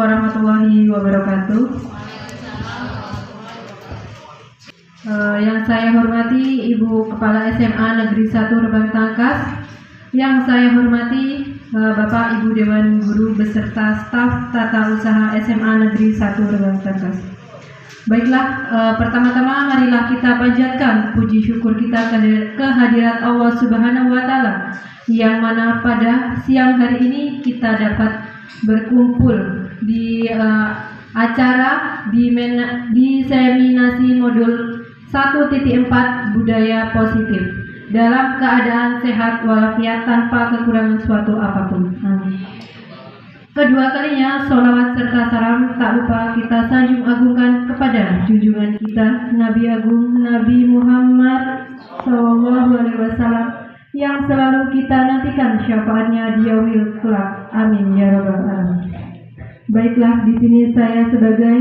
warahmatullahi wabarakatuh. Yang saya hormati Ibu Kepala SMA Negeri 1 Rebang Tangkas, yang saya hormati Bapak Ibu Dewan Guru beserta staf tata usaha SMA Negeri 1 Rebang Tangkas. Baiklah, pertama-tama marilah kita panjatkan puji syukur kita kehadirat Allah Subhanahu wa Ta'ala, yang mana pada siang hari ini kita dapat berkumpul di acara diseminasi modul 1.4 budaya positif dalam keadaan sehat walafiat tanpa kekurangan suatu apapun. Amin. Kedua kalinya sholawat serta salam tak lupa kita sanjung agungkan kepada junjungan kita Nabi Agung Nabi Muhammad SAW yang selalu kita nantikan syafaatnya di yaumil kelak. Amin ya rabbal alamin. Baiklah, di sini saya sebagai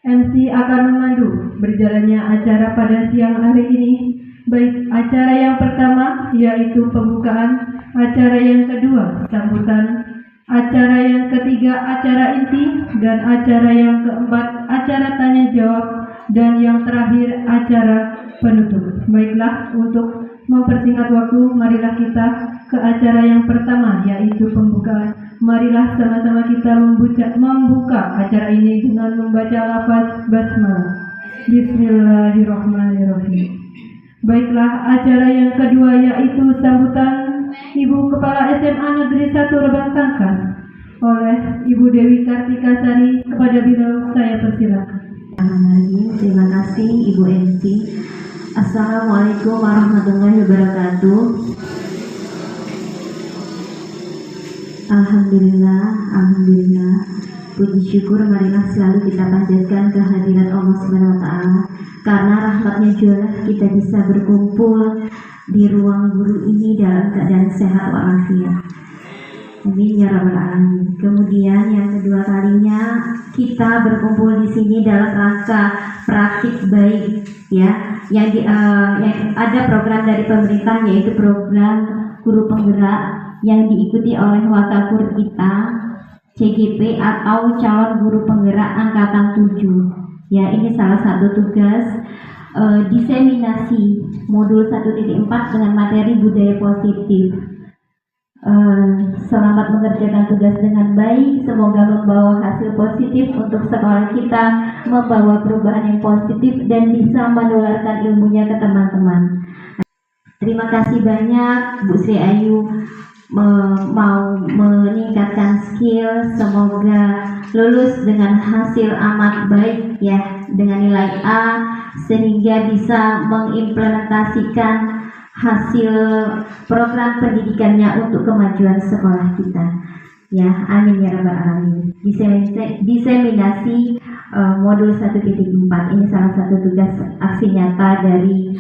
MC akan memandu berjalannya acara pada siang hari ini. Baik acara yang pertama yaitu pembukaan, acara yang kedua sambutan, acara yang ketiga acara inti, dan acara yang keempat acara tanya jawab, dan yang terakhir acara penutup. Baiklah, untuk mempersingkat waktu, marilah kita ke acara yang pertama yaitu pembukaan. Marilah sama-sama kita membuka acara ini dengan membaca lafaz basmalah. Bismillahirrahmanirrahim. Baiklah, acara yang kedua yaitu sambutan Ibu Kepala SMA Negeri 1 Rebang Tangkas oleh Ibu Dewi Kartika Sari. Kepada beliau saya persilakan. Terima kasih Ibu MC. Assalamualaikum warahmatullahi wabarakatuh. Alhamdulillah. Puji syukur marilah selalu kita panjatkan kehadiran Allah Subhanahu wa Ta'ala, karena rahmatnya jualah kita bisa berkumpul di ruang guru ini dalam keadaan sehat walafiat. Amin ya rabbal alamin. Kemudian yang kedua kalinya kita berkumpul di sini dalam rangka praktik baik, ya, yang ada program dari pemerintah yaitu program guru penggerak yang diikuti oleh wakakur kita CGP atau calon guru penggerak angkatan 7. Ya, ini salah satu tugas diseminasi modul 1.4 dengan materi budaya positif. Selamat mengerjakan tugas dengan baik, semoga membawa hasil positif untuk sekolah kita, membawa perubahan yang positif dan bisa menularkan ilmunya ke teman-teman. Terima kasih banyak Bu Sri Ayu mau meningkatkan skill, semoga lulus dengan hasil amat baik ya, dengan nilai A, sehingga bisa mengimplementasikan hasil program pendidikannya untuk kemajuan sekolah kita. Ya, amin ya rabbal alamin. Diseminasi modul 1.4 ini salah satu tugas aksi nyata dari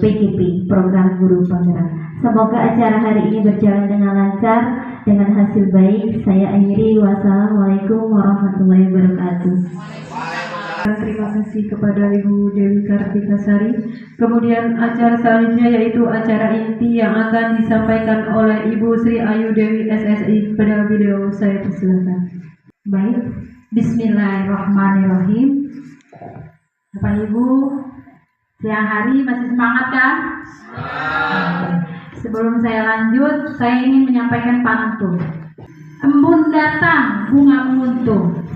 PGP, program guru penggerak. Semoga acara hari ini berjalan dengan lancar, dengan hasil baik. Saya akhiri, wassalamualaikum warahmatullahi wabarakatuh. Terima kasih kepada Ibu Dewi Kartika Sari. Kemudian acara selanjutnya yaitu acara inti yang akan disampaikan oleh Ibu Sri Ayu Dewi SSI. Kepada beliau saya persilakan. Baik, Bismillahirrahmanirrahim. Bapak Ibu, siang hari masih semangat kan? Sebelum saya lanjut, saya ingin menyampaikan pantun. Embun datang, bunga menguntung.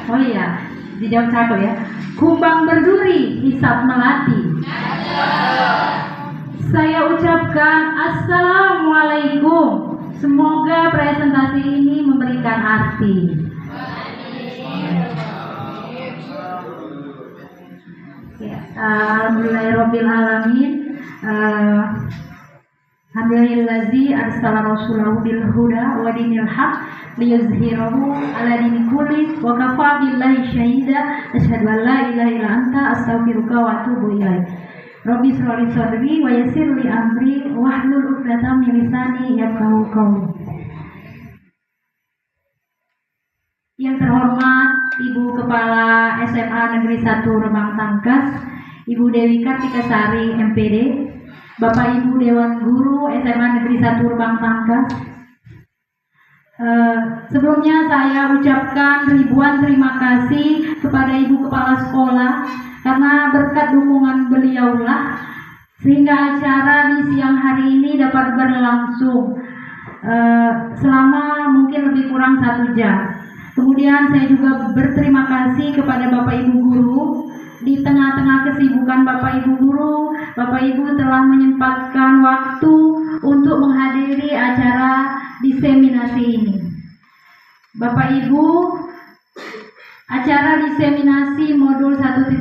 Oh iya, dijawab satu ya. Kumbang berduri, hisab melati. Saya ucapkan Assalamualaikum. Semoga presentasi ini memberikan arti. Alhamdulillahirabbil alamin. Alhamdulillazi arsala rasulahu bil huda wa dinil haq liyuzhirahu ala dini kulli wa kafa billahi syahida asyhadu an la ilaha illa anta astaghfiruka wa atubu ilaik. Rabbi shrah li sadri wa yassir li amri wahlul 'uqdatam min lisani yafqahu qawli. Yang terhormat Ibu Kepala SMA Negeri 1 Rebang Tangkas, Ibu Dewi Kartika Sari MPD, Bapak Ibu Dewan Guru SMA Negeri 1 Rebang Tangkas, Sebelumnya saya ucapkan ribuan terima kasih kepada Ibu Kepala Sekolah karena berkat dukungan beliaulah sehingga acara di siang hari ini dapat berlangsung selama mungkin lebih kurang 1 jam. Kemudian saya juga berterima kasih kepada Bapak Ibu Guru. Di tengah-tengah kesibukan Bapak Ibu Guru, Bapak Ibu telah menyempatkan waktu untuk menghadiri acara diseminasi ini. Bapak Ibu, acara diseminasi modul 1.4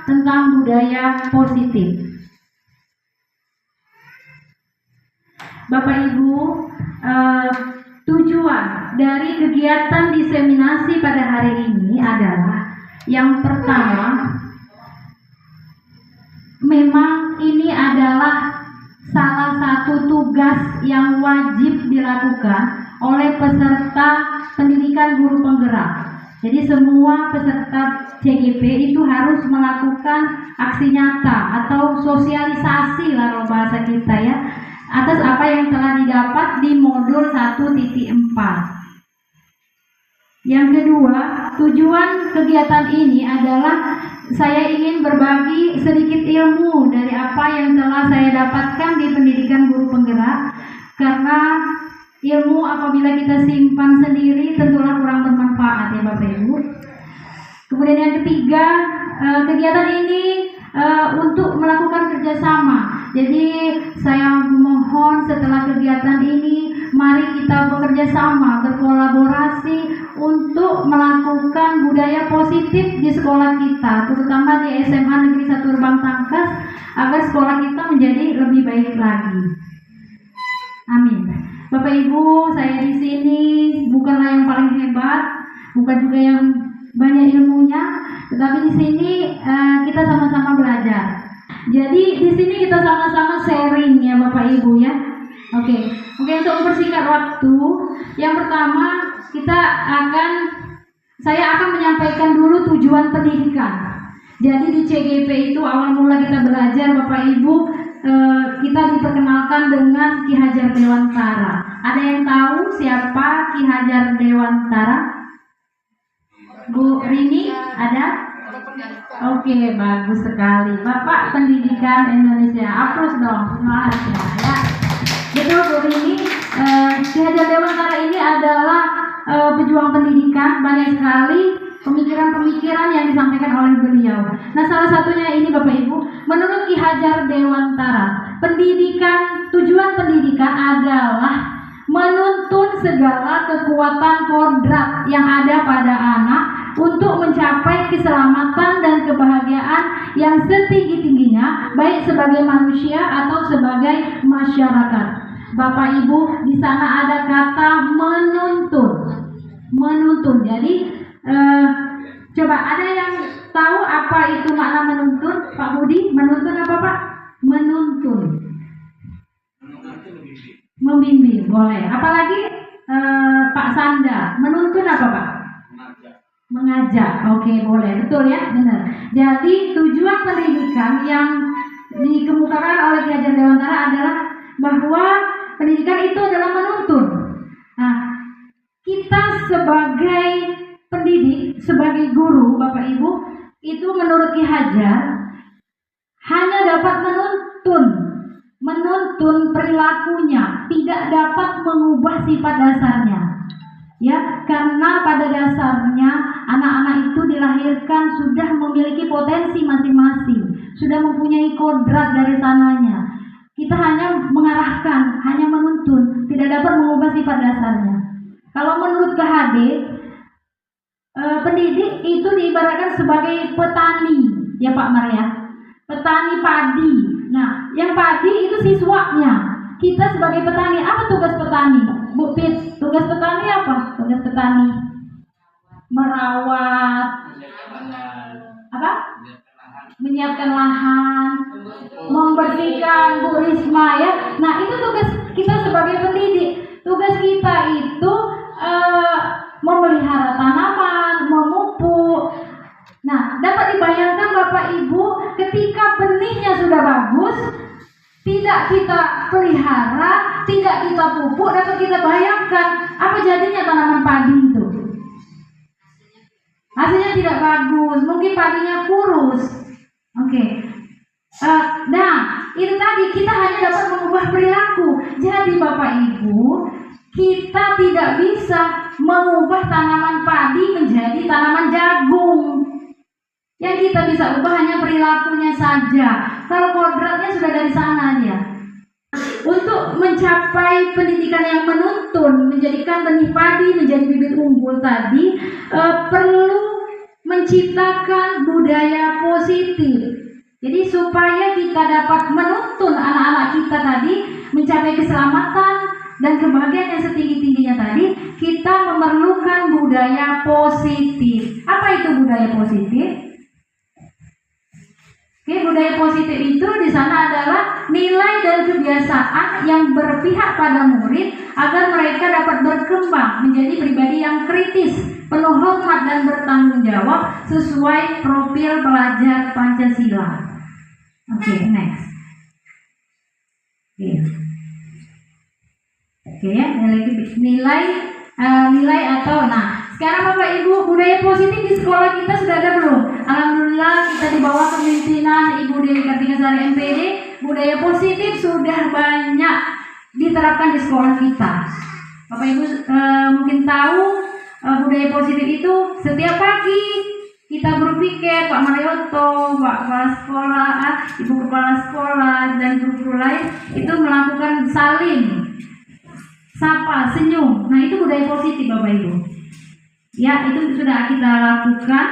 tentang budaya positif. Bapak Ibu, tujuan dari kegiatan diseminasi pada hari ini adalah yang pertama, memang ini adalah salah satu tugas yang wajib dilakukan oleh peserta pendidikan guru penggerak. Jadi semua peserta CGP itu harus melakukan aksi nyata atau sosialisasi lah kalau bahasa kita ya, atas apa yang telah didapat di modul 1.4. Yang kedua, tujuan kegiatan ini adalah saya ingin berbagi sedikit ilmu dari apa yang telah saya dapatkan di pendidikan guru penggerak, karena ilmu apabila kita simpan sendiri tentulah kurang bermanfaat ya Bapak Ibu. Kemudian yang ketiga, kegiatan ini untuk melakukan kerjasama. Jadi saya mohon setelah kegiatan ini mari kita bekerja sama, berkolaborasi untuk melakukan budaya positif di sekolah kita, terutama di SMA Negeri 1 Urbang Tangkas, agar sekolah kita menjadi lebih baik lagi. Amin. Bapak Ibu, saya di sini bukanlah yang paling hebat, bukan juga yang banyak ilmunya, tetapi di sini kita sama-sama belajar. Jadi di sini kita sama-sama sharing ya Bapak Ibu ya. Oke, untuk mempersingkat waktu, yang pertama saya akan menyampaikan dulu tujuan pendidikan. Jadi di CGP itu awal mula kita belajar Bapak Ibu, kita diperkenalkan dengan Ki Hajar Dewantara. Ada yang tahu siapa Ki Hajar Dewantara? Bu Rini ada? Oke, bagus sekali. Bapak Pendidikan Indonesia, aplaus dong, semangat ya. Betul Bu Rini, Ki Hajar Dewantara ini adalah pejuang pendidikan, banyak sekali pemikiran-pemikiran yang disampaikan oleh beliau. Nah, salah satunya ini Bapak Ibu, menurut Ki Hajar Dewantara, tujuan pendidikan adalah menuntun segala kekuatan kodrat yang ada pada anak untuk mencapai keselamatan dan kebahagiaan yang setinggi-tingginya, baik sebagai manusia atau sebagai masyarakat. Bapak Ibu, di sana ada kata menuntun. Jadi coba ada yang tahu apa itu makna menuntun? Pak Budi, menuntun apa Pak? Menuntun, membimbing, boleh. Apalagi Pak Sanda, menuntun apa Pak? Mengajak. Oke, boleh, betul ya, benar. Jadi tujuan pendidikan yang dikemukakan oleh Ki Hajar Dewantara adalah bahwa pendidikan itu adalah menuntun. Nah, kita sebagai pendidik, sebagai guru, Bapak Ibu, itu menurut Ki Hajar hanya dapat menuntun perilakunya, tidak dapat mengubah sifat dasarnya. Ya, karena pada dasarnya anak-anak itu dilahirkan sudah memiliki potensi masing-masing, sudah mempunyai kodrat dari sananya. Kita hanya mengarahkan, hanya menuntun, tidak dapat mengubah sifat dasarnya. Kalau menurut KHD, pendidik itu diibaratkan sebagai petani, ya Pak Maria, petani padi. Nah, yang padi itu siswanya. Kita sebagai petani, apa tugas petani? Bu Pit, tugas petani apa? Tugas petani merawat, apa? Menyiapkan lahan, membersihkan, Bu Risma ya. Nah, itu tugas kita sebagai pendidik. Tugas kita itu memelihara tanaman, memupuk. Nah, dapat dibayangkan Bapak Ibu, ketika benihnya sudah bagus, tidak kita pelihara, tidak kita pupuk, dapat kita bayangkan apa jadinya tanaman padi itu. Hasilnya tidak bagus, mungkin padinya kurus. Oke. Nah, itu tadi kita hanya dapat mengubah perilaku. Jadi Bapak Ibu, kita tidak bisa mengubah tanaman padi menjadi tanaman jagung. Yang kita bisa ubah hanya perilakunya saja. Kalau kodratnya sudah dari sana dia. Untuk mencapai pendidikan yang menuntun, menjadikan benih padi menjadi bibit unggul tadi, perlu menciptakan budaya positif. Jadi supaya kita dapat menuntun anak-anak kita tadi mencapai keselamatan dan kebahagiaan yang setinggi-tingginya tadi, kita memerlukan budaya positif. Apa itu budaya positif? Oke, budaya positif itu di sana adalah nilai dan kebiasaan yang berpihak pada murid agar mereka dapat berkembang menjadi pribadi yang kritis, penuh hormat dan bertanggung jawab sesuai profil pelajar Pancasila. Oke, next. Oke, nilai atau sekarang Bapak Ibu, budaya positif di sekolah kita sudah ada belum? Alhamdulillah kita di bawah kepemimpinan Ibu Dewi Kartikasari MPD, budaya positif sudah banyak diterapkan di sekolah kita. Bapak Ibu mungkin tahu budaya positif itu setiap pagi kita berpikir Pak Marioto, Pak Kepala Sekolah, Ibu Kepala Sekolah dan guru-guru lain itu melakukan salim, sapa, senyum. Nah itu budaya positif Bapak Ibu. Ya, itu sudah kita lakukan.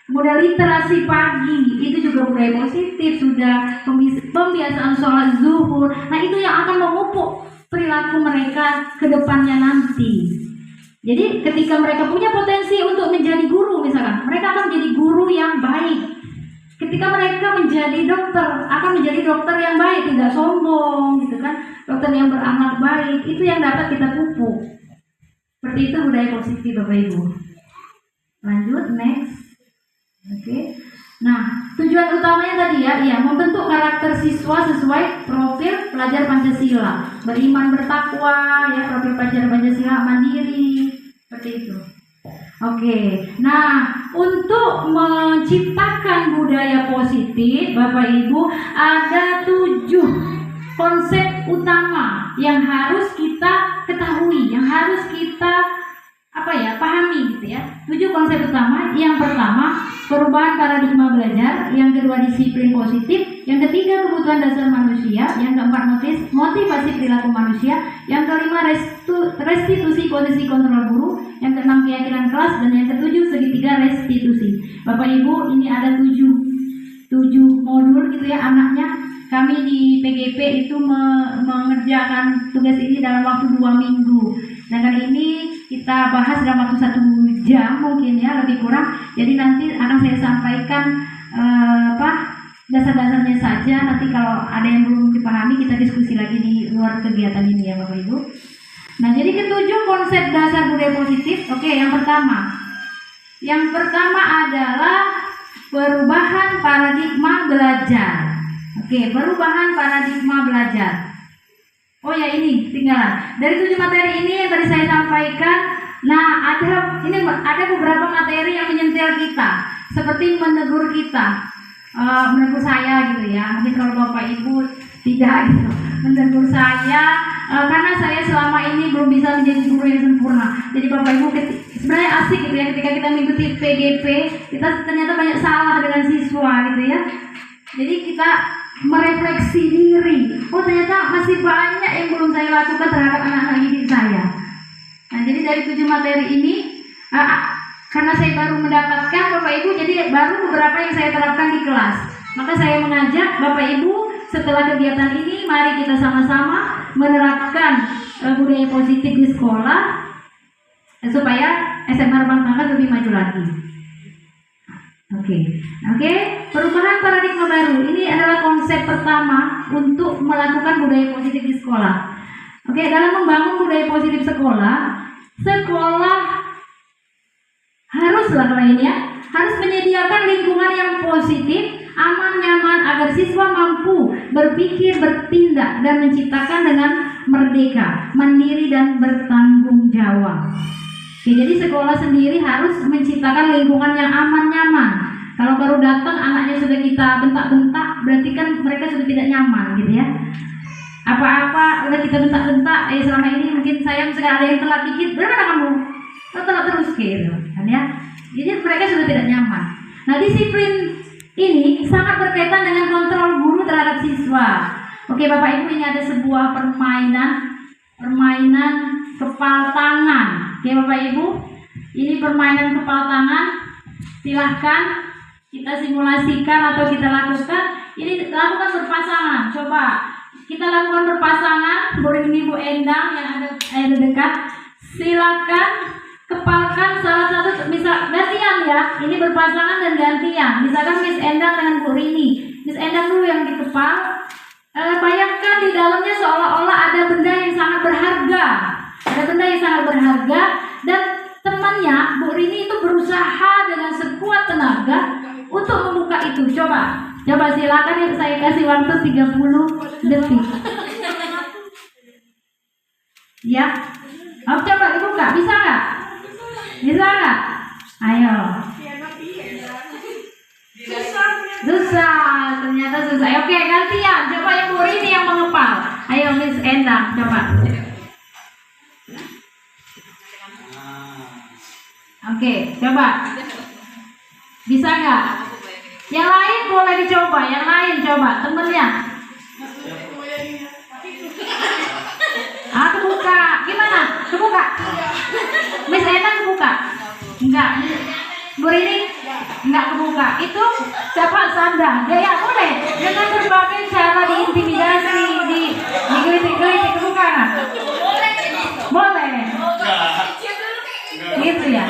Kemudian literasi pagi, itu juga budaya positif. Sudah pembiasaan sholat zuhur. Nah, itu yang akan memupuk perilaku mereka ke depannya nanti. Jadi, ketika mereka punya potensi untuk menjadi guru, misalkan, mereka akan menjadi guru yang baik. Ketika mereka menjadi dokter, akan menjadi dokter yang baik, tidak sombong, gitu kan? Dokter yang berakhlak baik, itu yang dapat kita pupuk. Seperti itu budaya positif Bapak Ibu. Lanjut, next. Oke. Nah, tujuan utamanya tadi ya, membentuk karakter siswa sesuai profil pelajar Pancasila. Beriman bertakwa, ya, profil pelajar Pancasila mandiri, seperti itu. Oke. Nah, untuk menciptakan budaya positif, Bapak Ibu, ada 7 konsep utama yang harus kita ketahui, yang harus kita pahami gitu ya. 7 konsep utama. Yang pertama, perubahan paradigma belajar. Yang kedua, disiplin positif. Yang ketiga, kebutuhan dasar manusia. Yang keempat, motivasi perilaku manusia. Yang kelima, restitusi posisi kontrol guru. Yang keenam, keyakinan kelas. Dan yang ketujuh, segitiga restitusi. Bapak Ibu, ini ada 7 modul gitu ya anaknya. Kami di PGP itu mengerjakan tugas ini dalam waktu 2 minggu. Sedangkan ini kita bahas dalam waktu 1 jam mungkin ya, lebih kurang. Jadi nanti akan saya sampaikan dasar-dasarnya saja. Nanti kalau ada yang belum dipahami kita diskusi lagi di luar kegiatan ini ya Bapak Ibu. Nah, jadi ke-7 konsep dasar budaya positif. Oke, yang pertama. Yang pertama adalah perubahan paradigma belajar. Oke, perubahan paradigma belajar. Oh ya, ini tinggalan. Dari 7 materi ini yang tadi saya sampaikan, nah ada beberapa materi yang menyentil kita, seperti menegur kita, menegur saya gitu ya. Mungkin kalau Bapak Ibu tidak gitu, menegur saya karena saya selama ini belum bisa menjadi guru yang sempurna. Jadi Bapak Ibu sebenarnya asik gitu ya, ketika kita mengikuti PGP, kita ternyata banyak salah dengan siswa gitu ya. Jadi kita merefleksi diri. Oh, ternyata masih banyak yang belum saya lakukan terhadap anak-anak didik saya. Nah, jadi dari 7 materi ini, karena saya baru mendapatkan Bapak Ibu, jadi baru beberapa yang saya terapkan di kelas. Maka saya mengajak Bapak Ibu, setelah kegiatan ini, mari kita sama-sama menerapkan budaya positif di sekolah supaya SMA Rembang Tangkas lebih maju lagi. Oke, perubahan paradigma baru. Ini adalah konsep pertama untuk melakukan budaya positif di sekolah. Oke, dalam membangun budaya positif sekolah haruslah harus menyediakan lingkungan yang positif aman, nyaman, agar siswa mampu berpikir, bertindak, dan menciptakan dengan merdeka, mandiri, dan bertanggung jawab. Oke, jadi sekolah sendiri harus menciptakan lingkungan yang aman, nyaman. Kalau baru datang anaknya sudah kita bentak-bentak, berarti kan mereka sudah tidak nyaman gitu ya. Apa-apa udah kita bentak-bentak, selama ini mungkin saya sekarang ada yang telat dikit, bagaimana kamu? Telat terus gitu kan ya. Jadi mereka sudah tidak nyaman. Nah, disiplin ini sangat berkaitan dengan kontrol guru terhadap siswa. Oke, Bapak Ibu, ini ada sebuah permainan kepal tangan. Oke, Bapak Ibu, ini permainan kepal tangan. Silahkan kita simulasikan atau kita lakukan. Ini lakukan berpasangan. Coba kita lakukan berpasangan. Ini Bu Endang yang ada dekat. Silakan kepalkan salah satu, misal gantian ya. Ini berpasangan dan gantian. Misalkan Miss Endang dengan Bu Rini. Miss Endang dulu yang dikepal. Bayangkan di dalamnya seolah-olah ada benda yang sangat berharga. Ada benda yang sangat berharga dan temannya Bu Rini itu berusaha dengan sekuat tenaga untuk membuka itu. Coba silakan ya, saya kasih waktu 30 detik. Ya. Oh, coba dibuka, bisa nggak? Bisa nggak? Ayo. Susah, ternyata susah. Oke, gantian. Coba yang Bu Rini yang mengepal. Ayo Miss Endang, coba. Oke, coba. Bisa nggak? Yang lain boleh dicoba. Yang lain coba, temennya. Kebuka. Gimana? Kebuka. Miss Endang kebuka? Enggak. Bu Rini? Enggak kebuka. Itu siapa sandang? Ya boleh. Dengan berbagai cara diintimidasi, digelitik-gelitik, kebuka nggak? Boleh. Gitu ya.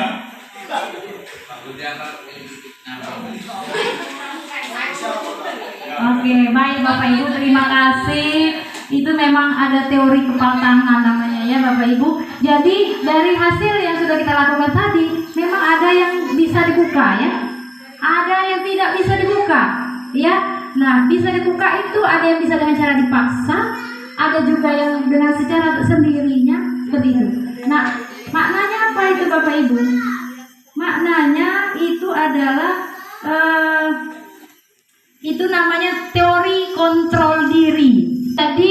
Oke, baik Bapak Ibu, terima kasih. Itu memang ada teori kepal tangan namanya ya Bapak Ibu. Jadi dari hasil yang sudah kita lakukan tadi, memang ada yang bisa dibuka ya, ada yang tidak bisa dibuka ya. Nah, bisa dibuka itu ada yang bisa dengan cara dipaksa, ada juga yang dengan secara sendirinya seperti itu. Nah, maknanya apa itu Bapak Ibu? Maknanya itu adalah itu namanya teori kontrol diri. Jadi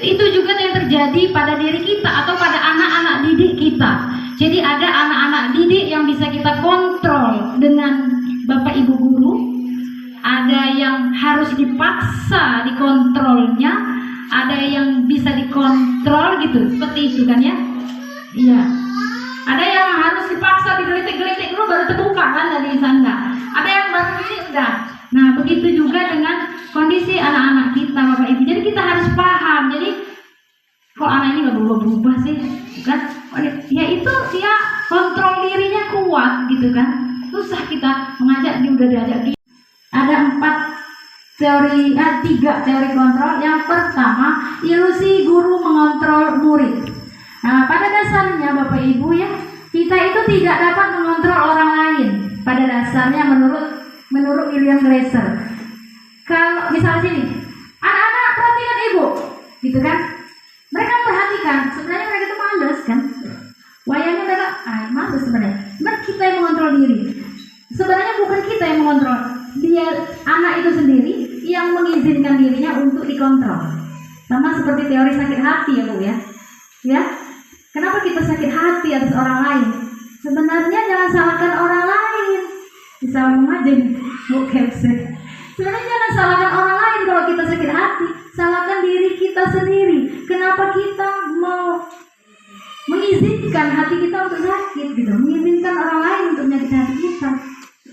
itu juga yang terjadi pada diri kita atau pada anak-anak didik kita. Jadi ada anak-anak didik yang bisa kita kontrol dengan Bapak Ibu guru. Ada yang harus dipaksa dikontrolnya, ada yang bisa dikontrol gitu, seperti itu kan ya? Iya. Ada yang harus dipaksa digelitik-gelitik dulu baru terbuka kan dari sana. Ada yang baru ini udah. Nah, begitu juga dengan kondisi anak-anak kita Bapak Ibu. Jadi kita harus paham. Jadi kok anak ini nggak berubah-berubah sih, kan? Ya itu dia kontrol dirinya kuat gitu kan. Susah kita mengajak dia, udah diajak dia. Ada 3 teori kontrol. Yang pertama, ilusi guru mengontrol murid. Nah, pada dasarnya Bapak Ibu ya, kita itu tidak dapat mengontrol orang lain. Pada dasarnya menurut William Glasser. Kalau misalnya sini, anak-anak perhatikan ibu, gitu kan? Mereka perhatikan, sebenarnya mereka itu males kan? Wayangnya mereka, males sebenarnya. Cuman kita yang mengontrol diri. Sebenarnya bukan kita yang mengontrol, dia anak itu sendiri yang mengizinkan dirinya untuk dikontrol. Sama seperti teori sakit hati ya Bu ya. Ya, kenapa kita sakit hati atas orang lain? Sebenarnya jangan salahkan orang lain. Bisa ngomong aja nih, Bu Kepse. Sebenarnya jangan salahkan orang lain kalau kita sakit hati. Salahkan diri kita sendiri. Kenapa kita mau mengizinkan hati kita untuk sakit gitu? Mengizinkan orang lain untuk menyakiti hati kita.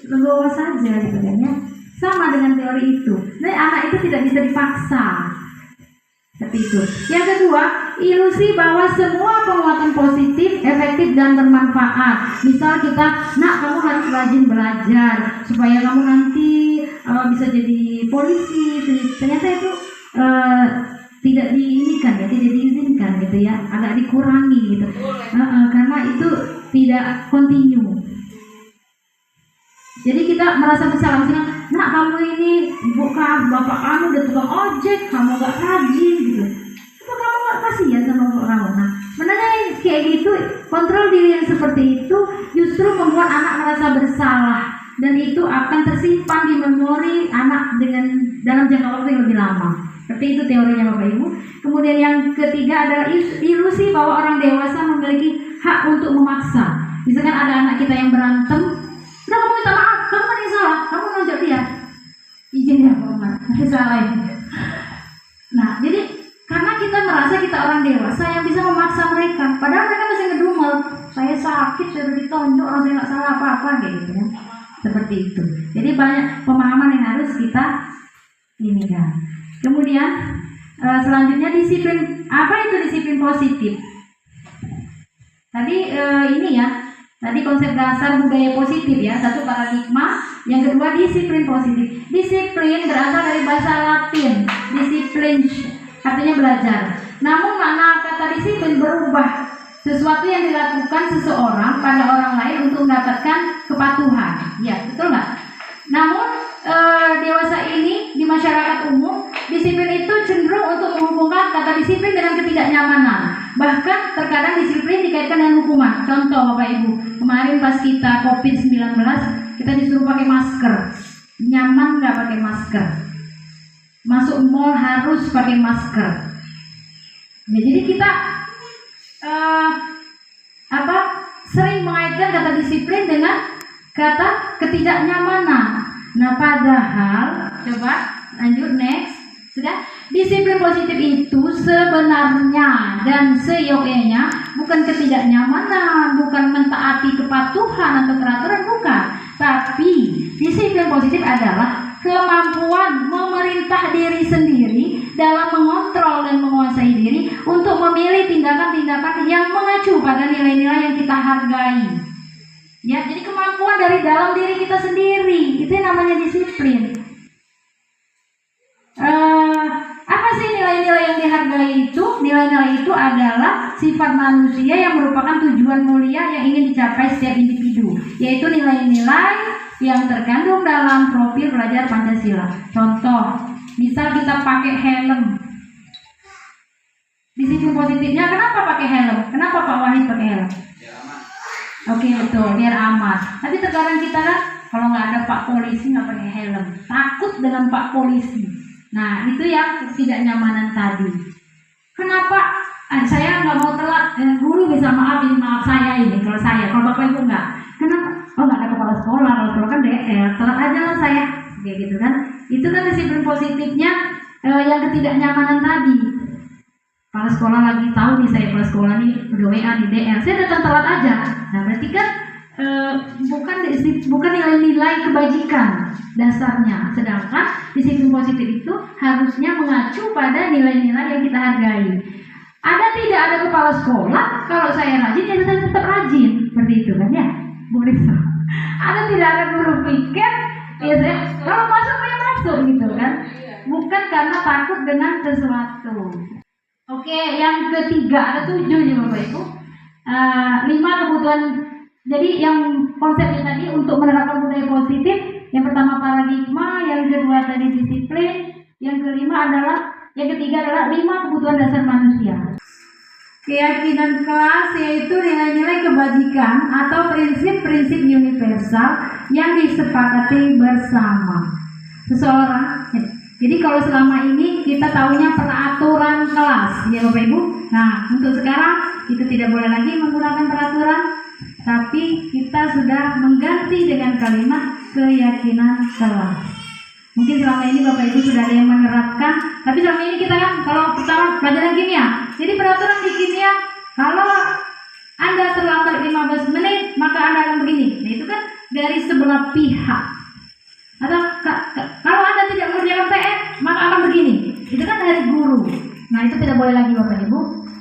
Legowo saja gitu kan ya. Sama dengan teori itu. Nah, anak itu tidak bisa dipaksa. Seperti itu. Yang kedua, ilusi bahwa semua penguatan positif, efektif dan bermanfaat. Misal kita, nak kamu harus rajin belajar supaya kamu nanti bisa jadi polisi. Ternyata itu tidak diinginkan ya, tidak diizinkan gitu ya, agak dikurangi gitu. Karena itu tidak kontinu. Jadi kita merasa bersalah, misalnya nak kamu ini bukan bapak kamu udah tukang ojek, kamu gak rajin gitu. Apa kamu gak kasihan sama bapak kamu? Nah, sebenarnya kayak gitu, kontrol diri yang seperti itu justru membuat anak merasa bersalah, dan itu akan tersimpan di memori anak dalam jangka waktu yang lebih lama. Seperti itu teorinya Bapak Ibu. Kemudian yang ketiga adalah ilusi bahwa orang dewasa memiliki hak untuk memaksa. Misalkan ada anak kita yang berantem, udah kamu minta maaf, kamu kan yang salah, kamu nonjok dia, izin ya Pak Umar, nanti salah ya. Nah, jadi karena kita merasa kita orang dewasa yang bisa memaksa mereka, padahal mereka masih ngedumel, saya sakit, saya udah ditonjok, orang saya nggak salah apa-apa kayak gitu kan. Seperti itu. Jadi banyak pemahaman yang harus kita ini kan. Kemudian selanjutnya disiplin. Apa itu disiplin positif? Tadi ini ya. Tadi konsep dasar budaya positif ya. Satu paradigma, yang kedua disiplin positif. Disiplin berasal dari bahasa Latin, disiplin artinya belajar. Namun makna kata disiplin berubah. Sesuatu yang dilakukan seseorang pada orang lain untuk mendapatkan kepatuhan. Ya, betul nggak? Namun dewasa ini di masyarakat umum, disiplin itu cenderung untuk menghubungkan kata disiplin dengan ketidaknyamanan. Bahkan terkadang disiplin dikaitkan dengan hukuman. Contoh Bapak Ibu, kemarin pas kita COVID-19, kita disuruh pakai masker. Nyaman nggak pakai masker? Masuk mall harus pakai masker. Ya, jadi kita sering mengaitkan kata disiplin dengan kata ketidaknyamanan. Nah, padahal coba lanjut next. Sudah, disiplin positif itu sebenarnya dan seyogyanya bukan ketidaknyamanan, bukan mentaati kepatuhan atau peraturan, bukan. Tapi disiplin positif adalah kemampuan memerintah diri sendiri dalam mengontrol dan menguasai diri untuk memilih tindakan-tindakan yang mengacu pada nilai-nilai yang kita hargai. Ya, jadi kemampuan dari dalam diri kita sendiri, itu yang namanya disiplin. Apa sih nilai-nilai yang dihargai itu? Nilai-nilai itu adalah sifat manusia yang merupakan tujuan mulia yang ingin dicapai setiap individu, yaitu nilai-nilai yang terkandung dalam profil pelajar Pancasila. Contoh, misal kita pakai helm. Disiplin positifnya kenapa pakai helm? Kenapa Pak Wahid pakai helm? Oke, betul, biar aman. Tapi terkadang kita kan kalau nggak ada Pak Polisi nggak pakai helm, takut dengan Pak Polisi. Nah, itu yang ketidaknyamanan tadi. Kenapa saya nggak mau telat? Guru bisa maafin, maaf saya ini kalau Bapak Ibu nggak. Kenapa? Oh, nggak ada kepala sekolah, kalau sekolah kan DR, telat aja lah saya, kayak gitu kan. Itu kan disiplin positifnya yang ketidaknyamanan tadi. Kepala sekolah lagi tahu nih saya kepala sekolah nih udah WA di DR, saya datang telat aja. Nah, berarti kan bukan nilai-nilai kebajikan dasarnya. Sedangkan disiplin positif itu harusnya mengacu pada nilai-nilai yang kita hargai. Ada tidak ada kepala sekolah, kalau saya rajin ya saya tetap rajin, seperti itu kan ya, boleh. Ada tidak ada guru piket, ya saya kalau masuk ya masuk gitu kan, bukan karena takut dengan sesuatu. Oke, yang ketiga ada 7 ya Bapak Ibu. 5 kebutuhan. Jadi yang konsepnya tadi untuk menerapkan budaya positif, yang pertama paradigma, yang kedua tadi disiplin, yang ketiga adalah 5 kebutuhan dasar manusia. Keyakinan kelas yaitu nilai-nilai kebajikan atau prinsip-prinsip universal yang disepakati bersama seseorang. Jadi kalau selama ini kita tahunya peraturan kelas, ya Bapak Ibu. Nah, untuk sekarang kita tidak boleh lagi menggunakan peraturan, tapi kita sudah mengganti dengan kalimat keyakinan kelas. Mungkin selama ini Bapak Ibu sudah ada yang menerapkan, tapi selama ini kita kan kalau pertama pelajaran kimia. Jadi peraturan di kimia, kalau Anda terlambat 15 menit, maka Anda akan begini. Nah, itu kan dari sebelah pihak. Atau kalau Anda tidak mengerjakan PR, maka akan begini. Itu kan dari guru. Nah, itu tidak boleh lagi Bapak Ibu.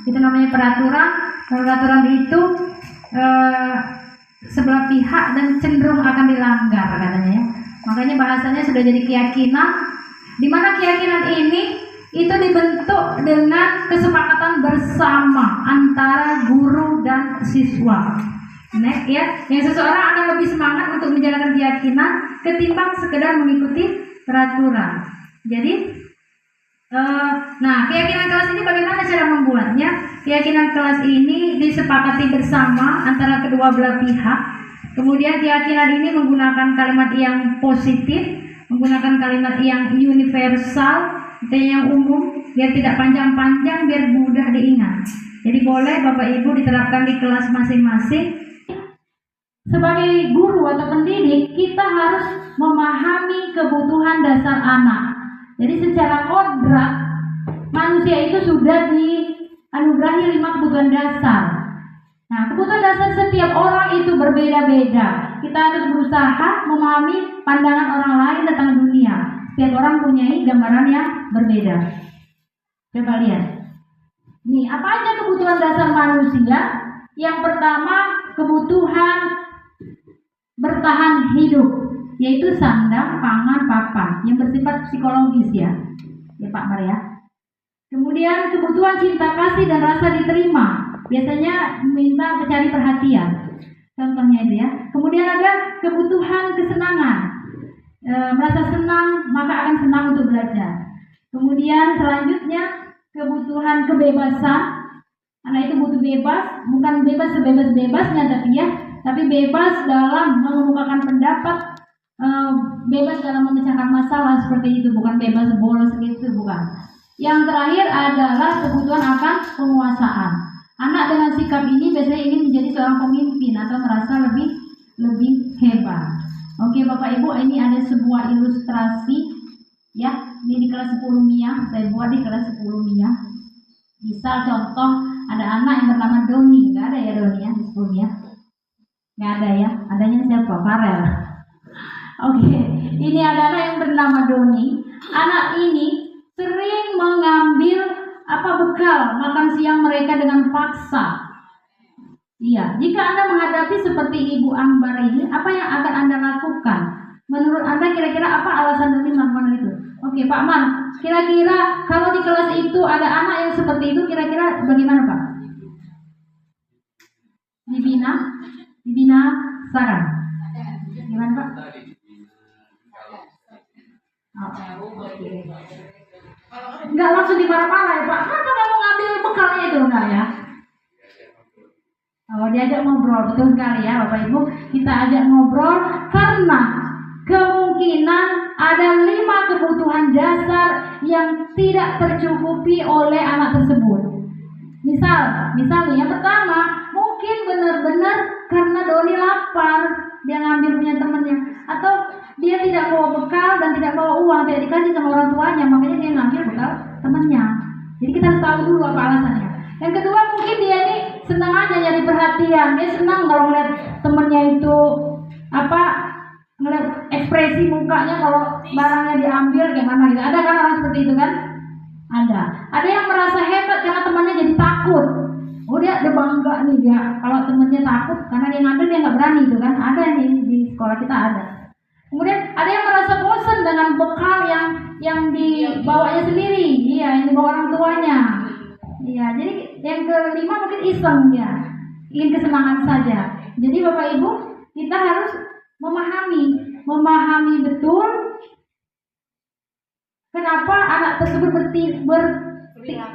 Itu namanya peraturan. Peraturan itu sebelah pihak dan cenderung akan dilanggar katanya ya. Makanya bahasanya sudah jadi keyakinan, di mana keyakinan ini itu dibentuk dengan kesepakatan bersama antara guru dan siswa. Next ya, yang seseorang akan lebih semangat untuk menjalankan keyakinan ketimbang sekedar mengikuti peraturan. Jadi, nah keyakinan kelas ini bagaimana cara membuatnya? Keyakinan kelas ini disepakati bersama antara kedua belah pihak. Kemudian keyakinan ini menggunakan kalimat yang positif, menggunakan kalimat yang universal, dan yang umum, biar tidak panjang-panjang, biar mudah diingat. Jadi boleh Bapak Ibu diterapkan di kelas masing-masing. Sebagai guru atau pendidik, kita harus memahami kebutuhan dasar anak. Jadi secara kodrat, manusia itu sudah dianugerahi 5 kebutuhan dasar. Nah, kebutuhan dasar setiap orang itu berbeda-beda. Kita harus berusaha memahami pandangan orang lain tentang dunia. Setiap orang punya gambaran yang berbeda. Coba lihat. Nih, apa aja kebutuhan dasar manusia? Yang pertama, kebutuhan bertahan hidup, yaitu sandang, pangan, papan, yang bersifat psikologis ya Pak Maria. Kemudian kebutuhan cinta kasih dan rasa diterima, biasanya minta mencari perhatian, contohnya itu ya. Kemudian ada kebutuhan kesenangan, merasa senang maka akan senang untuk belajar. Kemudian selanjutnya kebutuhan kebebasan, anak itu butuh bebas, bukan bebas sebebas-bebasnya tapi bebas dalam mengemukakan pendapat, bebas dalam memecahkan masalah seperti itu, bukan bebas bolos gitu, bukan. Yang terakhir adalah kebutuhan akan penguasaan. Anak dengan sikap ini biasanya ingin menjadi seorang pemimpin atau merasa lebih hebat. Oke Bapak Ibu, ini ada sebuah ilustrasi ya, ini di kelas 10 MIA, saya buat di kelas 10 MIA. Misal contoh, ada anak yang bernama Doni, nggak ada ya Doni ya di 10 MIA? Nggak ada ya, adanya siapa? Farel. Oke, ini ada anak yang bernama Doni. Anak ini sering mengambil bekal makan siang mereka dengan paksa. Iya, jika Anda menghadapi seperti Ibu Ambar ini, apa yang akan Anda lakukan? Menurut Anda kira-kira apa alasan Doni melakukan itu? Oke, Pak Man, kira-kira kalau di kelas itu ada anak yang seperti itu, kira-kira bagaimana Pak? Dibina saran. Gimana Pak? Enggak langsung dimarah-marah ya Pak. Kenapa kamu ngambil bekalnya itu enggak ya? Oh, diajak ngobrol, betul sekali ya Bapak Ibu. Kita ajak ngobrol karena kemungkinan ada 5 kebutuhan dasar yang tidak tercukupi oleh anak tersebut. Misalnya yang pertama, mungkin benar-benar karena Doni lapar, dia ngambil punya temannya, atau dia tidak bawa bekal dan tidak bawa uang, tidak dikasih sama orang tuanya, makanya dia ngambil bekal temannya. Jadi kita harus tahu dulu apa alasannya. Yang kedua, mungkin dia ini senang aja nyari perhatian, dia senang kalau ngeliat temennya itu ngeliat ekspresi mukanya kalau barangnya diambil gimana gitu. Ada kan orang seperti itu kan? Ada yang merasa hebat karena temannya jadi takut. Oh dia bangga nih dia kalau temennya takut karena dia ngambil, dia nggak berani itu kan. Ada nih di sekolah kita ada. Kemudian ada yang merasa bosan dengan bekal yang dibawanya sendiri, yang dibawa orang tuanya. Iya, jadi yang kelima mungkin iseng dia, ingin kesenangan saja. Jadi Bapak Ibu, kita harus memahami betul kenapa anak tersebut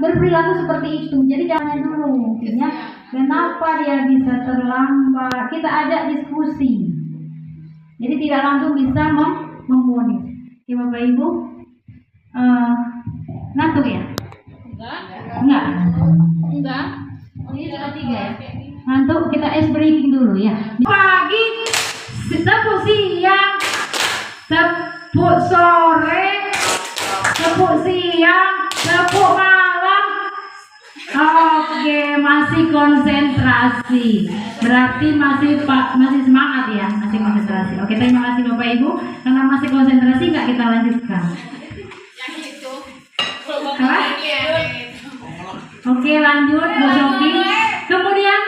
berperilaku seperti itu. Jadi jangan dulu ya, kenapa dia bisa terlambat. Kita ajak diskusi. Jadi tidak langsung bisa memvonis. Oke Bapak Ibu, ngantuk ya? Enggak. Ini sudah 3 ya. Ngantuk, kita ice breaking dulu ya. Pagi, tepuk siang, tepuk sore, tepuk siang, tepuk malam. Oke, masih konsentrasi. Berarti masih semangat ya, masih konsentrasi. Oke, terima kasih Bapak Ibu. Karena masih konsentrasi, nggak kita lanjutkan. Oke, lanjut Bu Sofi. Kemudian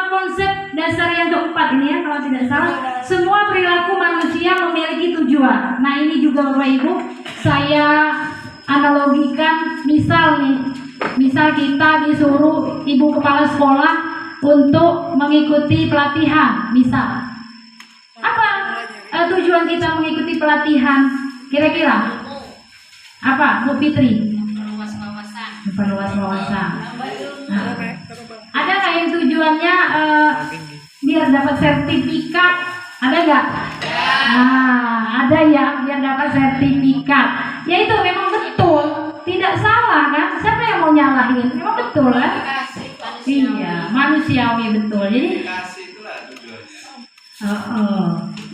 konsep dasar yang keempat ini ya, kalau tidak salah, semua perilaku manusia memiliki tujuan. Nah ini juga Bapak Ibu, saya analogikan misal kita disuruh ibu kepala sekolah untuk mengikuti pelatihan. Misal, apa tujuan kita mengikuti pelatihan? Kira-kira apa, Bu Fitri? Memperluas wawasan. Nah, ada nggak yang tujuannya biar dapat sertifikat? Ada nggak? Nah, ada ya, biar dapat sertifikat. Ya itu memang betul, tidak salah kan? Siapa yang mau nyalahin? Memang betul kan? Iya, manusiawi betul. Jadi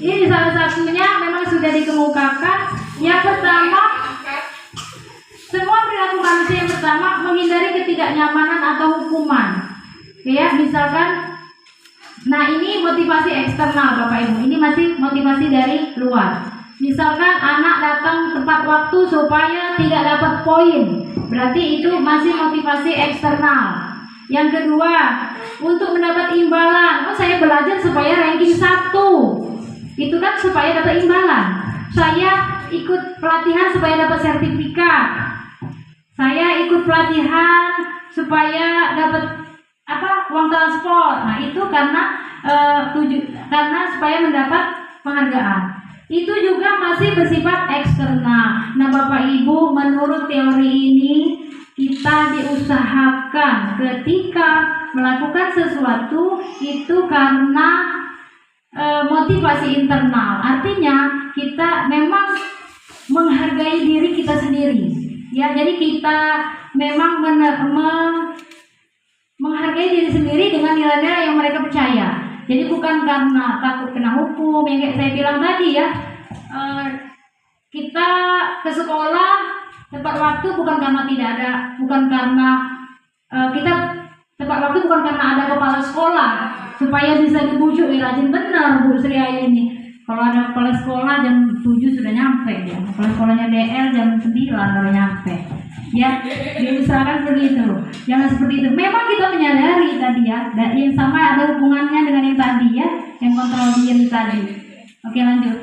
ini salah satunya memang sudah dikemukakan. Yang pertama, semua perilaku manusia yang pertama menghindari ketidaknyamanan atau hukuman. Ya, misalkan, nah ini motivasi eksternal Bapak Ibu. Ini masih motivasi dari luar. Misalkan anak datang tepat waktu supaya tidak dapat poin, berarti itu masih motivasi eksternal. Yang kedua, untuk mendapat imbalan. Oh, saya belajar supaya ranking 1. Itu kan supaya dapat imbalan. Saya ikut pelatihan supaya dapat sertifikat. Saya ikut pelatihan supaya dapat uang transport. Nah, itu karena karena supaya mendapat penghargaan. Itu juga masih bersifat eksternal. Nah, Bapak Ibu, menurut teori ini kita diusahakan ketika melakukan sesuatu itu karena motivasi internal. Artinya kita memang menghargai diri kita sendiri. Ya, jadi kita memang menghargai diri sendiri dengan nilai-nilai yang mereka percaya. Jadi bukan karena takut kena hukum, yang kayak saya bilang tadi ya. Kita ke sekolah tepat waktu bukan karena tidak ada, bukan karena kita tepat waktu bukan karena ada kepala sekolah supaya bisa dibujuk, rajin benar Bu Sri Ayu ini. Kalau ada kepala sekolah jam 7 sudah nyampe ya. Kepala sekolahnya DL jam 9 baru nyampe. Ya, diusahakan seperti itu. Jangan seperti itu. Memang kita menyadari tadi ya, dan yang sama ada hubungannya dengan yang tadi ya, yang kontrol diri tadi. Oke, lanjut.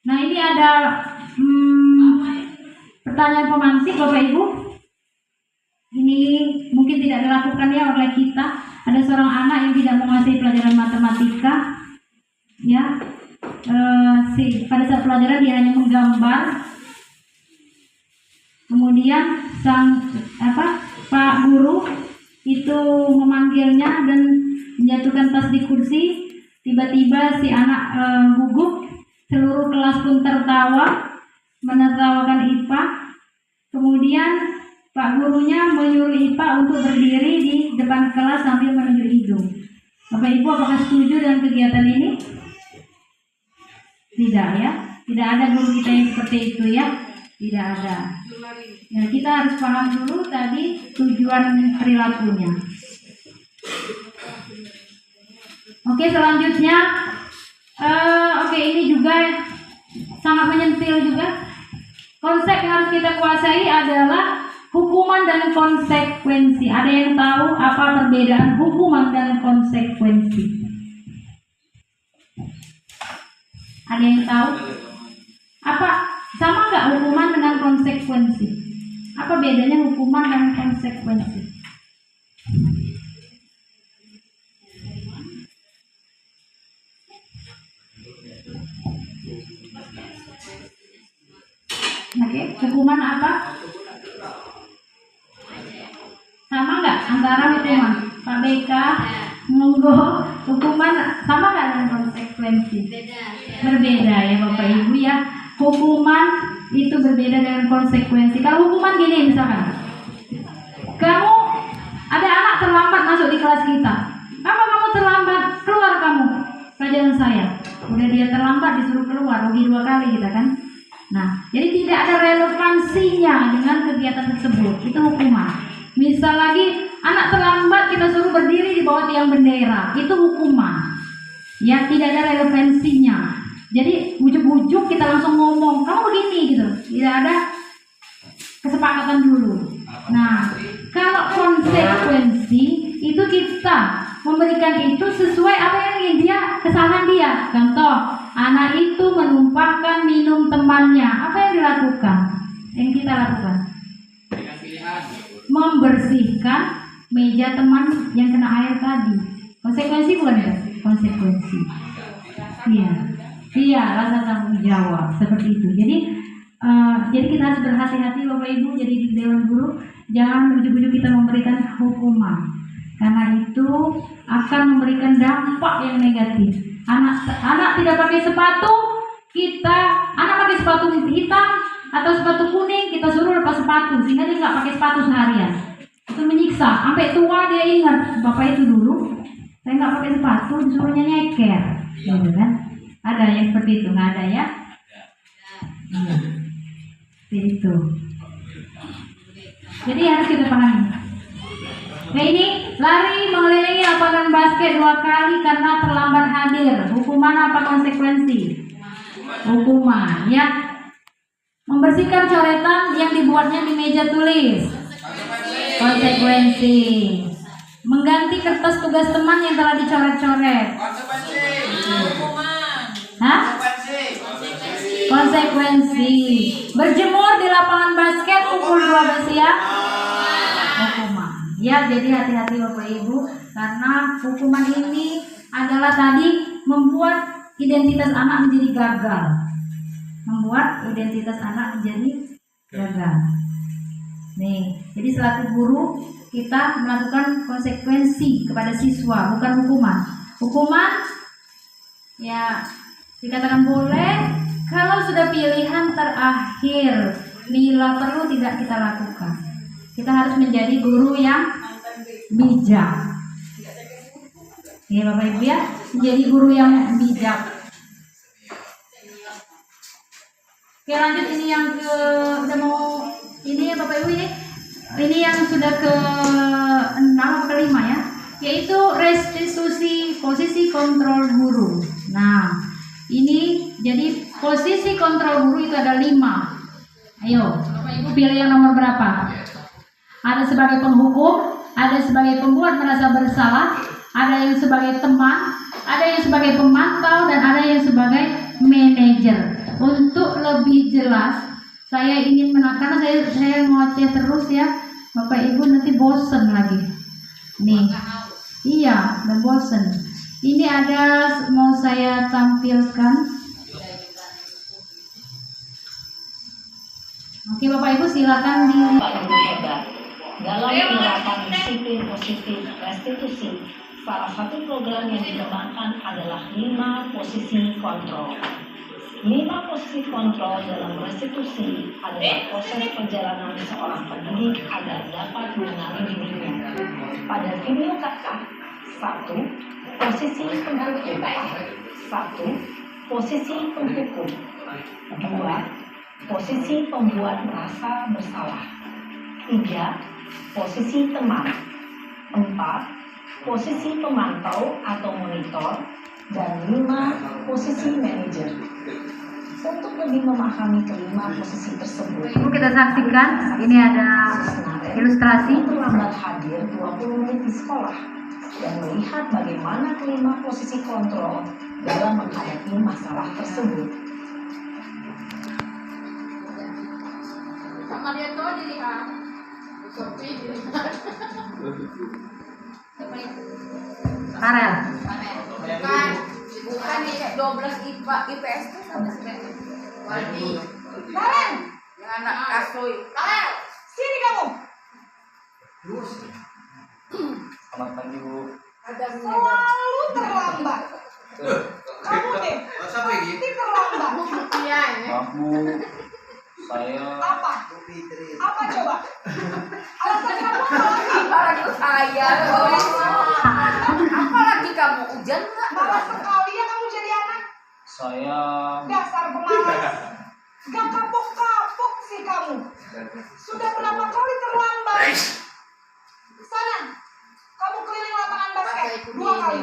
Nah, ini ada pertanyaan pemantik Bapak Ibu. Ini mungkin tidak dilakukan ya oleh kita. Ada seorang anak yang tidak menguasai pelajaran matematika. Ya, pada saat pelajaran dia hanya menggambar. Kemudian Pak guru itu memanggilnya dan menjatuhkan tas di kursi. Tiba-tiba si anak gugup, seluruh kelas pun tertawa, menertawakan IPA. Kemudian Pak gurunya menyuruh IPA untuk berdiri di depan kelas sambil menunjuk hidung. Bapak Ibu, apakah setuju dengan kegiatan ini? Tidak ya, tidak ada guru kita yang seperti itu ya. Tidak ada. Ya, kita harus paham dulu tadi tujuan perilakunya. Oke, selanjutnya ini juga sangat menyentil juga. Konsep yang harus kita kuasai adalah hukuman dan konsekuensi. Ada yang tahu apa perbedaan hukuman dan konsekuensi? Ada yang tahu? Apa sama nggak hukuman dengan konsekuensi? Apa bedanya hukuman dan konsekuensi? Oke, hukuman apa? Sama nggak antara hukuman? Pak BK, monggo, hukuman sama nggak dengan konsekuensi? Berbeda ya Bapak Ibu ya. Hukuman itu berbeda dengan konsekuensi. Kalau hukuman gini misalkan, kamu ada anak terlambat masuk di kelas kita. Apa kamu terlambat? Keluar kamu pelajaran saya. Udah dia terlambat disuruh keluar, rugi 2 kali kita kan. Nah, jadi tidak ada relevansinya dengan kegiatan tersebut. Itu hukuman. Misal lagi anak terlambat kita suruh berdiri di bawah tiang bendera, itu hukuman. Ya, tidak ada relevansinya. Jadi ujuk-ujuk kita langsung ngomong, kamu begini gitu. Tidak ada kesepakatan dulu. Nah, kalau konsekuensi itu kita memberikan itu sesuai apa yang ingin dia, kesalahan dia. Contoh, anak itu menumpahkan minum temannya. Apa yang dilakukan? Yang kita lakukan? Membersihkan meja teman yang kena air tadi. Konsekuensi bukan ya? Konsekuensi. Iya, iya, rasa tanggung jawab seperti itu. Jadi kita harus berhati-hati Bapak Ibu. Jadi di Dewan Guru jangan ujuk-ujuk kita memberikan hukuman, karena itu akan memberikan dampak yang negatif. Anak tidak pakai sepatu, anak pakai sepatu hitam atau sepatu kuning, kita suruh lepas sepatu sehingga dia nggak pakai sepatu seharian. Itu menyiksa. Sampai tua dia ingat, bapak itu dulu saya nggak pakai sepatu, disuruhnya nyeker, gitu kan? Ada yang seperti itu, nggak ada ya? Iya. Itu. Jadi harus kita pahami. Nah ini lari mengelilingi lapangan basket 2 kali karena terlambat hadir. Hukuman apa konsekuensi? Hukuman ya. Membersihkan coretan yang dibuatnya di meja tulis. Konsekuensi. Mengganti kertas tugas teman yang telah dicoret-coret. Hah? Konsekuensi. Berjemur di lapangan basket pukul 12 siang. Hukuman. Ya, jadi hati-hati Bapak Ibu, karena hukuman ini adalah tadi membuat identitas anak menjadi gagal. Membuat identitas anak menjadi gagal. Nih, jadi selaku guru kita melakukan konsekuensi kepada siswa, bukan hukuman. Hukuman ya dikatakan boleh kalau sudah pilihan terakhir, bila perlu tidak kita lakukan. Kita harus menjadi guru yang bijak. Ya Bapak Ibu ya, menjadi guru yang bijak. Oke, lanjut ini yang udah mau ini ya Bapak Ibu ini. Ini yang sudah ke-6 atau ke-5 ya, yaitu restitusi posisi kontrol guru. Nah, ini jadi posisi kontrol guru itu ada 5. Ayo, Bapak Ibu pilih yang nomor berapa? Ada sebagai penghukum, ada sebagai pembuat merasa bersalah, ada yang sebagai teman, ada yang sebagai pemantau, dan ada yang sebagai manajer. Untuk lebih jelas, saya ingin karena saya ngoceh terus ya, Bapak Ibu nanti bosen lagi. Nih, iya, udah bosen. Ini ada mau saya tampilkan. Oke Bapak Ibu silakan di. Dalam penerapan disiplin positif restitusi, salah satu program yang dikembangkan adalah 5 posisi kontrol. 5 posisi kontrol dalam restitusi adalah proses perjalanan seorang pendidik agar dapat mengenali dirinya. Pada video kakak, 1. Posisi penghukum. 1. Posisi penghukum. 2. Posisi pembuat merasa bersalah. 3. Posisi teman. 4. Posisi pemantau atau monitor. Dan 5. Posisi manajer. Untuk lebih memahami kelima posisi tersebut, kita saksikan ini ada ilustrasi. Terlambat hadir 20 menit di sekolah dan melihat bagaimana kelima posisi kontrol dalam menghadapi masalah tersebut. Sama dia tuh dilihat. Karel. Bukan nih 12 IPA IPS tuh sama sebenarnya. Wadi. Karen, yang anak kasuy. Karen, sini kamu. Selamat pagi Bu. Ada selalu terlambat. Kamu deh. Pasti terlambat. Iya. Maaf Bu, saya Apa? Apa coba? Alasan kamu apa lagi saya? Apa lagi kamu hujan nggak? Malas sekali ya kamu jadi anak. Saya Dasar pemalas. Gak kapok-kapok sih kamu. Sudah berapa kali terlambat? Sana, kamu keliling lapangan basket 2 kali.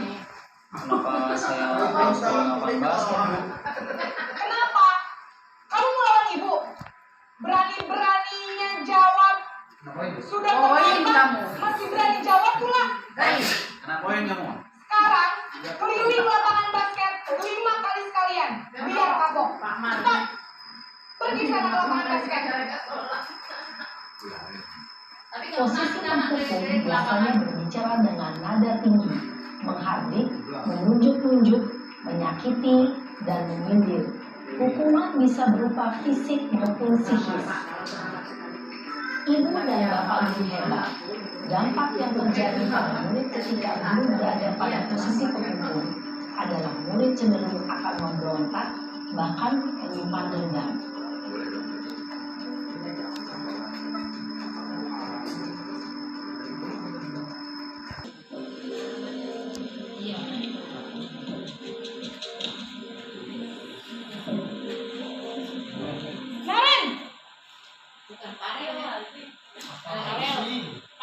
kenapa saya harus pulang lapangan basket Bu? Kenapa? Kamu melawan ibu. Berani-beraninya jawab. Sudah terlambat, masih berani jawab pula. Kenapa kamu? Sekarang keliling lapangan basket 5 kali sekalian. Biar kapok. Cepat. Pergi sana ke lapangan basket. Posisi hukum biasanya berbicara dengan nada tinggi, menghardik, menunjuk-nunjuk, menyakiti, dan menyindir. Hukuman bisa berupa fisik maupun psikis. Ibu dan bapak guru hebat. Dampak yang terjadi pada murid ketika guru berada pada posisi pemukul adalah murid cenderung akan memberontak, bahkan menyimpan dendam.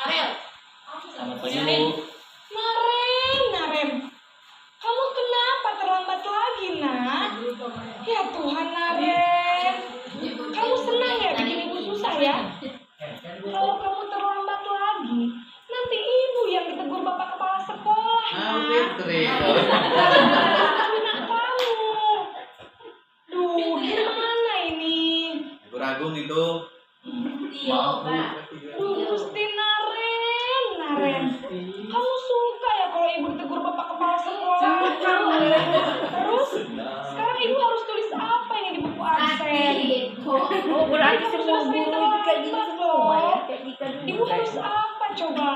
Selamat pagi, Bu. Naren, kamu kenapa terlambat lagi, nak? Ya Tuhan, Naren, kamu senang ya bikin ibu susah ya? Kalau kamu terlambat lagi, nanti ibu yang ditegur bapak kepala sekolah, nak. Anak kamu. Duh, gimana ini? Ibu Ragung itu. Maaf, Bu. Duh, Gusti Naren, kamu suka ya kalau ibu ditegur bapak kepala sekolah? Terus, sekarang ibu harus tulis apa ini di buku absen? Oh, berarti Kamu semua sudah sering guru kayak gini terlambat semua ya, loh. kayak gitu. Ibu harus apa coba?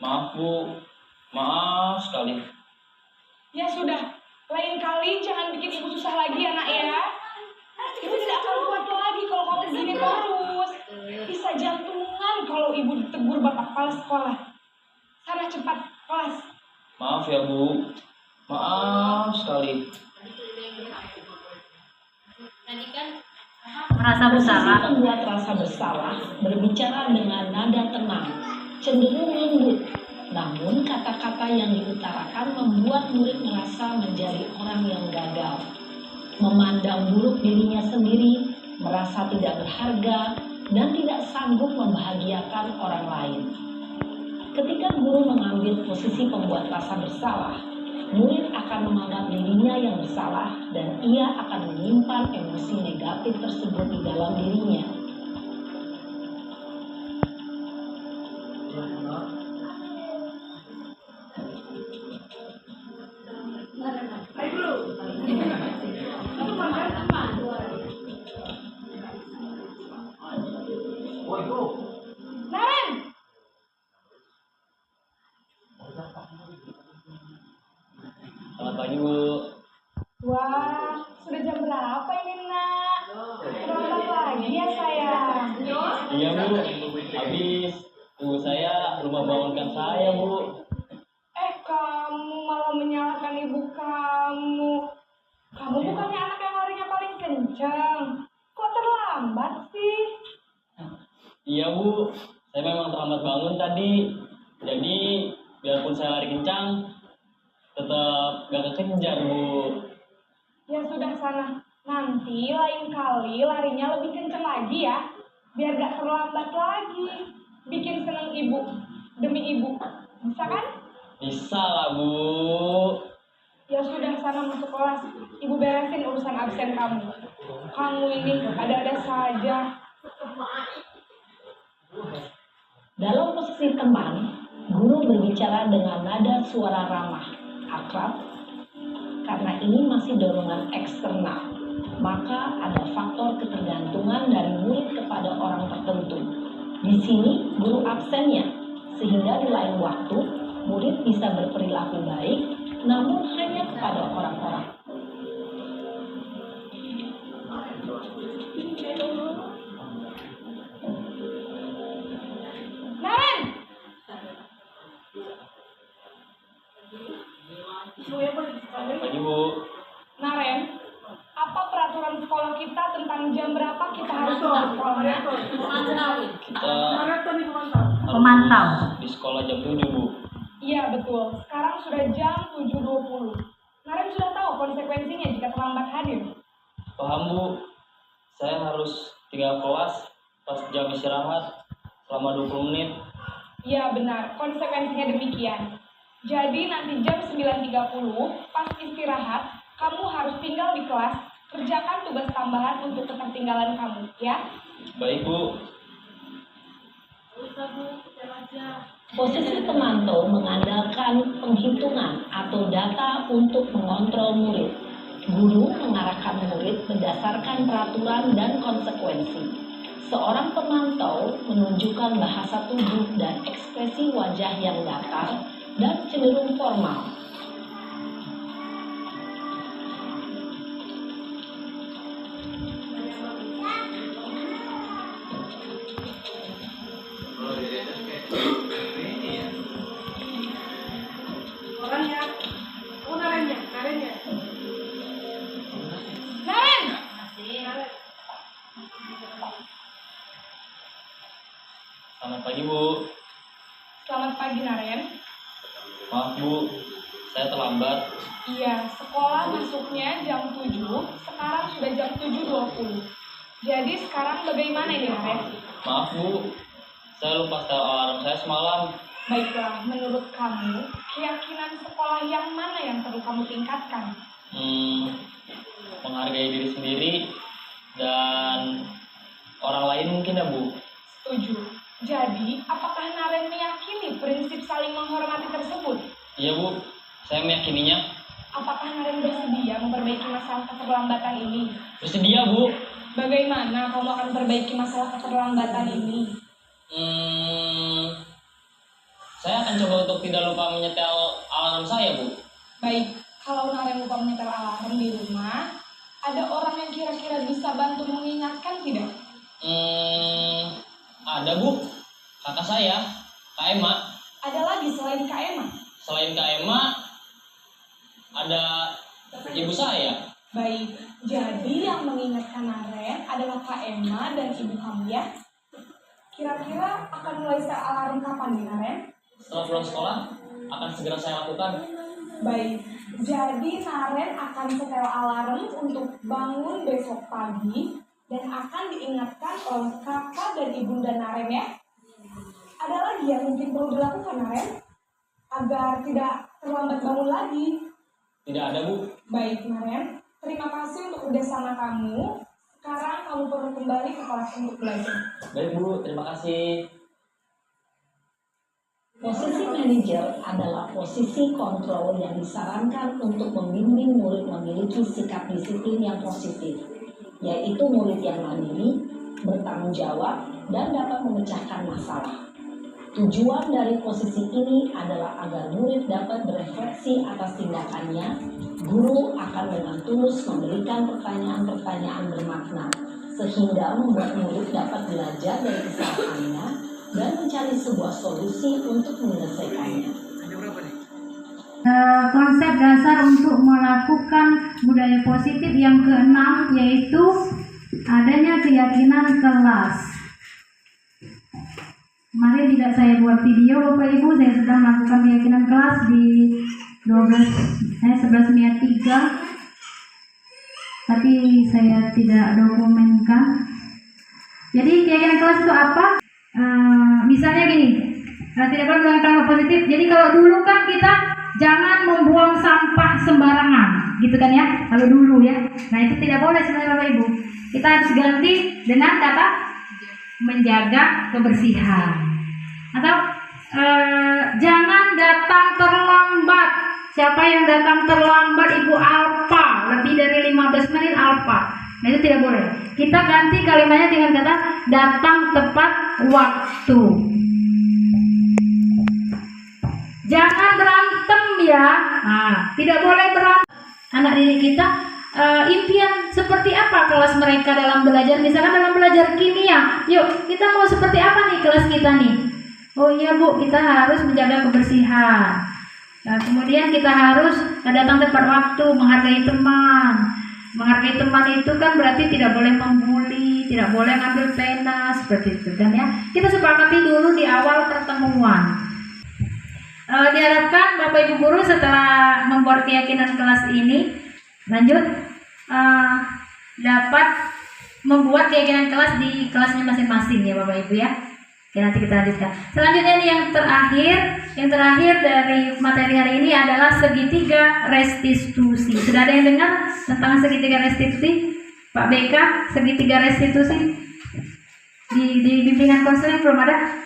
Maaf, Bu. Maaf sekali. Ya sudah, lain kali jangan bikin ibu susah lagi ya, nak ya. Ibu tidak akan kuat lagi kalau kamu begini terus. Bisa jantungan kalau ibu ditegur bapak kepala sekolah. Sana cepat kelas. Maaf ya, Bu. Maaf sekali. Merasa bersalah. Posisi pembuat rasa bersalah berbicara dengan nada tenang, cenderung lembut. Namun kata-kata yang diutarakan membuat murid merasa menjadi orang yang gagal, memandang buruk dirinya sendiri, merasa tidak berharga, dan tidak sanggup membahagiakan orang lain. Ketika guru mengambil posisi pembuat rasa bersalah, murid akan menganggap dirinya yang bersalah dan ia akan menyimpan emosi negatif tersebut di dalam dirinya. Naren, Selamat pagi, Bu. wah, sudah jam berapa ini, nak? Terlambat lagi ya, sayang. Iya, Bu. Habis ibu saya rumah bangunkan saya, Bu. Kamu malah menyalahkan ibu kamu. Kamu bukannya anak yang larinya paling kencang. Kok terlambat sih? Iya, Bu. Saya memang terlambat bangun tadi. Jadi, biarpun saya lari kencang, tetap gak kekejar, Bu. Ya sudah sana. Nanti lain kali larinya lebih kencang lagi ya. Biar gak terlambat lagi. Bikin seneng ibu. Demi ibu. Bisa kan? Bisa lah, Bu. Ya sudah sana masuk kelas. Ibu beresin urusan absen kamu. Kamu ini ada-ada saja. Dalam posisi teman, guru berbicara dengan nada suara ramah, akrab. Karena ini masih dorongan eksternal, maka ada faktor ketergantungan dari murid kepada orang tertentu. Di sini guru absennya, sehingga di lain waktu murid bisa berperilaku baik, namun hanya kepada orang-orang. Naren! Pagi, Bu. Naren, apa peraturan sekolah kita tentang jam berapa kita harus masuk sekolahnya? Kita Pemantau. di sekolah jam 7, Bu. Iya betul, sekarang sudah jam 7.20. Naren sudah tahu konsekuensinya jika terlambat hadir. Paham, Bu. Saya harus tinggal kelas pas jam istirahat selama 20 menit. Iya benar, konsekuensinya demikian. Jadi nanti jam 9.30 pas istirahat, kamu harus tinggal di kelas, kerjakan tugas tambahan untuk ketertinggalan kamu, ya? Baik, Bu. Posisi pemantau mengandalkan penghitungan atau data untuk mengontrol murid. Guru mengarahkan murid berdasarkan peraturan dan konsekuensi. Seorang pemantau menunjukkan bahasa tubuh dan ekspresi wajah yang datar dan cenderung formal. Selamat pagi, Bu. Selamat pagi, Naren. Maaf, Bu. Saya terlambat. Iya, sekolah masuknya jam 7, sekarang sudah jam 7.20. Jadi sekarang bagaimana ini, Naren? Maaf, Bu. Saya lupa setel alarm saya semalam. Baiklah, menurut kamu, keyakinan sekolah yang mana yang perlu kamu tingkatkan? Menghargai diri sendiri dan orang lain mungkin ya, Bu. Setuju. Jadi, apakah Naren meyakini prinsip saling menghormati tersebut? Iya, Bu. Saya meyakininya. Apakah Naren bersedia memperbaiki masalah keterlambatan ini? Bersedia, Bu. Bagaimana kamu akan memperbaiki masalah keterlambatan ini? Saya akan coba untuk tidak lupa menyetel alarm saya, Bu. Baik, kalau Naren lupa menyetel alarm di rumah, ada orang yang kira-kira bisa bantu mengingatkan tidak? Ada, Bu. Kakak saya, Kak Emma. Ada lagi selain Kak Emma? Selain Kak Emma, ada ibu saya. Baik, jadi yang mengingatkan Naren adalah Kak Emma dan ibu kamu ya? Kira-kira akan mulai setel alarm kapan nih, Naren? Setelah pulang sekolah, akan segera saya lakukan. Baik, jadi Naren akan setel alarm untuk bangun besok pagi dan akan diingatkan oleh kakak dan ibunda Naren ya. Ada lagi yang mungkin perlu dilakukan, Naren? Agar tidak terlambat bangun lagi. Tidak ada, Bu. Baik, Naren. Terima kasih untuk kerjasama kamu. Sekarang kamu perlu kembali ke kelas untuk belajar. Baik, Bu. Terima kasih. Posisi manajer adalah posisi kontrol yang disarankan untuk membimbing murid memiliki sikap disiplin yang positif, yaitu murid yang mandiri, bertanggung jawab, dan dapat memecahkan masalah. Tujuan dari posisi ini adalah agar murid dapat berefleksi atas tindakannya. Guru akan dengan tulus memberikan pertanyaan-pertanyaan bermakna, sehingga membuat murid dapat belajar dari kesalahannya dan mencari sebuah solusi untuk menyelesaikannya. Konsep dasar untuk melakukan budaya positif yang keenam yaitu adanya keyakinan kelas. Kemarin tidak saya buat video, Bapak Ibu, saya sudah melakukan keyakinan kelas di 11 Mei 3, tapi saya tidak dokumenkan. Jadi keyakinan kelas itu apa? Misalnya gini, tidak boleh melakukan positif. Jadi kalau dulu kan kita jangan membuang sampah sembarangan, gitu kan ya? Kalau dulu ya, nah itu tidak boleh sebenarnya Bapak Ibu. Kita harus ganti dengan kata menjaga kebersihan. Atau jangan datang terlambat. Siapa yang datang terlambat Ibu Alfa, lebih dari 15 menit Alfa. Nah itu tidak boleh. Kita ganti kalimatnya dengan kata datang tepat waktu. Jangan berantem ya. Nah, tidak boleh berantem. Anak didik kita impian seperti apa kelas mereka dalam belajar? Misalkan dalam belajar kimia, yuk kita mau seperti apa nih kelas kita nih? Oh iya Bu, kita harus menjaga kebersihan. Nah, kemudian kita harus datang tepat waktu, menghargai teman. Menghargai teman itu kan berarti tidak boleh membuli, tidak boleh ngambil pena, seperti itu kan ya. Kita sepakati dulu di awal pertemuan. Diharapkan Bapak Ibu guru setelah membuat keyakinan kelas ini lanjut dapat membuat keyakinan kelas di kelasnya masing-masing ya Bapak Ibu ya. Oke, nanti kita lanjutkan. Selanjutnya nih yang terakhir dari materi hari ini adalah segitiga restitusi. Sudah ada yang dengar tentang segitiga restitusi? Pak BK, segitiga restitusi di bimbingan konseling belum ada?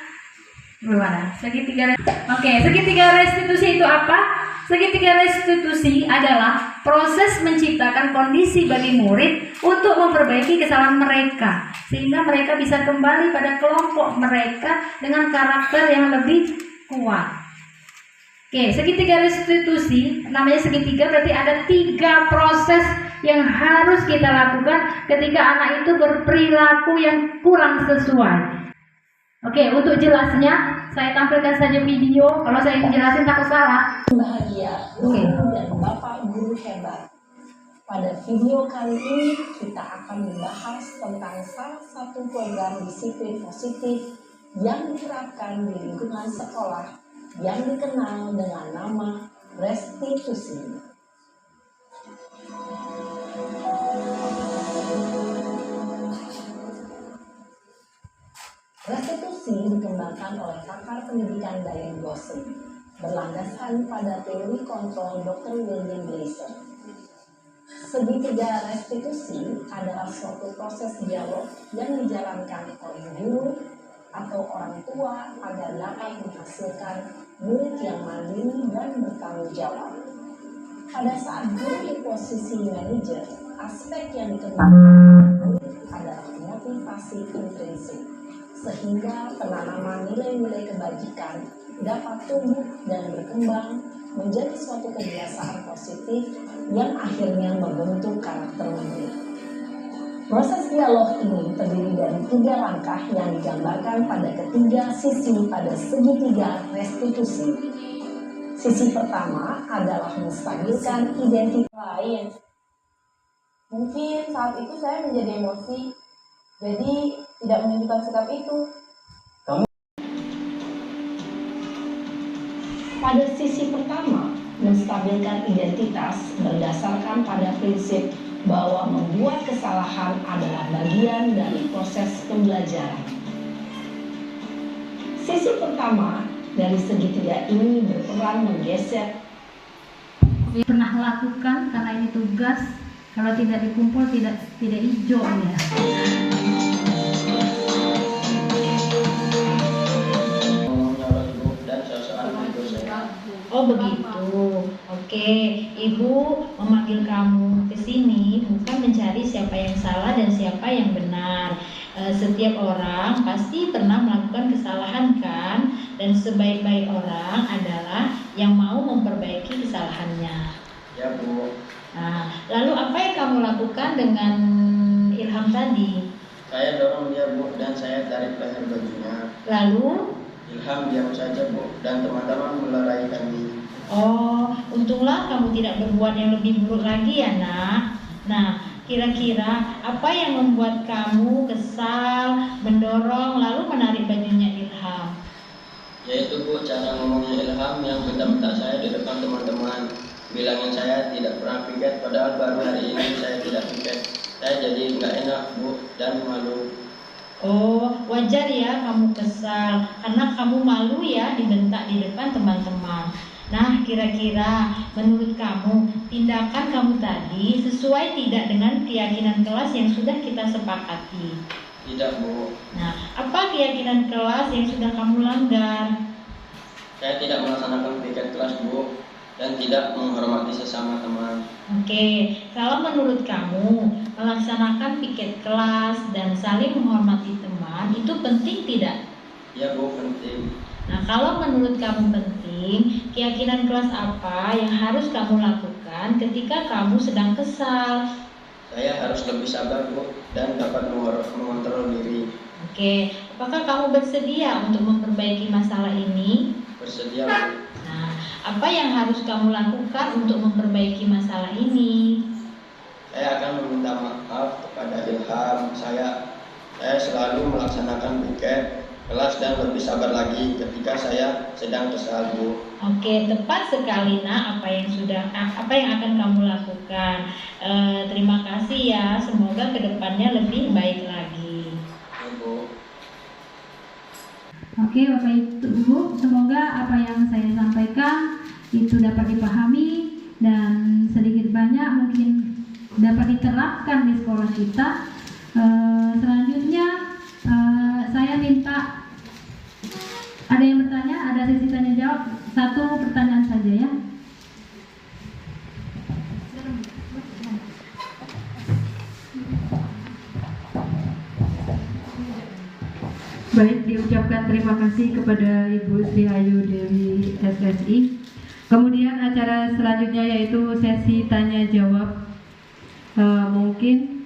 Gimana? Segitiga restitusi itu apa? Segitiga restitusi adalah proses menciptakan kondisi bagi murid untuk memperbaiki kesalahan mereka, sehingga mereka bisa kembali pada kelompok mereka dengan karakter yang lebih kuat. Oke, segitiga restitusi, namanya segitiga berarti ada 3 proses yang harus kita lakukan ketika anak itu berperilaku yang kurang sesuai. Oke, untuk jelasnya saya tampilkan saja video. Kalau saya jelasin takut salah. Bahagia, guru dan bapak guru hebat. Pada video kali ini kita akan membahas tentang salah satu program disiplin positif yang diterapkan di lingkungan sekolah yang dikenal dengan nama restitusi. Restitusi dikembangkan oleh pakar pendidikan Diane Gosling, berlandaskan pada teori kontrol Dr. William Glasser. Segitiga restitusi adalah suatu proses dialog yang dijalankan oleh guru atau orang tua agar dapat menghasilkan murid yang mandiri dan bertanggung jawab. Pada saat guru di posisi manajer, aspek yang dikembangkan adalah motivasi intrinsik, sehingga penanaman nilai-nilai kebajikan dapat tumbuh dan berkembang menjadi suatu kebiasaan positif yang akhirnya membentuk karakter murid. Proses dialog ini terdiri dari 3 langkah yang digambarkan pada ketiga sisi pada segitiga restitusi. Sisi pertama adalah menstabilkan identitas lain. Mungkin saat itu saya menjadi emosi, jadi tidak menunjukkan sikap itu. Pada sisi pertama, menstabilkan identitas berdasarkan pada prinsip bahwa membuat kesalahan adalah bagian dari proses pembelajaran. Sisi pertama dari segitiga ini berperan menggeser. Pernah lakukan karena ini tugas. Kalau tidak dikumpul tidak hijau ya. Oh begitu. Oke, Ibu memanggil kamu ke sini bukan mencari siapa yang salah dan siapa yang benar. Setiap orang pasti pernah melakukan kesalahan kan? Dan sebaik-baik orang adalah yang mau memperbaiki kesalahannya. Ya Bu. Nah, lalu apa yang kamu lakukan dengan Ilham tadi? Saya dorong dia Bu dan saya tarik leher bajunya. Lalu? Ilham diam saja Bu dan teman-teman melerai kami. Oh, untunglah kamu tidak berbuat yang lebih buruk lagi ya nak. Nah, kira-kira apa yang membuat kamu kesal, mendorong, lalu menarik bajunya Ilham? Yaitu Bu cara ngomongnya Ilham yang bentak-bentak saya di depan teman-teman. Bilangin saya tidak pernah piket, padahal baru hari ini saya tidak piket. Saya jadi nggak enak Bu dan malu. Oh, wajar ya kamu kesal karena kamu malu ya dibentak di depan teman-teman. Nah, kira-kira menurut kamu tindakan kamu tadi sesuai tidak dengan keyakinan kelas yang sudah kita sepakati? Tidak Bu. Nah, apa keyakinan kelas yang sudah kamu langgar? Saya tidak melaksanakan piket kelas Bu dan tidak menghormati sesama teman. Oke, kalau menurut kamu melaksanakan piket kelas dan saling menghormati teman itu penting tidak? Ya Bu, penting. Nah, kalau menurut kamu penting, keyakinan kelas apa yang harus kamu lakukan ketika kamu sedang kesal? Saya harus lebih sabar Bu dan dapat mengontrol diri. Oke, apakah kamu bersedia untuk memperbaiki masalah ini? Bersedia Bu. Nah, apa yang harus kamu lakukan untuk memperbaiki masalah ini? Saya akan meminta maaf kepada Ilham. Saya selalu melaksanakan piket kelas dan lebih sabar lagi ketika saya sedang kesal Bu. Oke, tepat sekali nak apa yang akan kamu lakukan. Terima kasih ya, semoga kedepannya lebih baik lagi. Ya Bu. Oke Bapak Ibu, semoga apa yang saya sampaikan itu dapat dipahami dan sedikit banyak mungkin dapat diterapkan di sekolah kita. Selanjutnya saya minta Ada yang bertanya? Ada sesi tanya jawab? Satu pertanyaan saja ya. Baik, diucapkan terima kasih kepada Ibu Sri Ayu Dewi SSI. Kemudian acara selanjutnya yaitu sesi tanya jawab. Mungkin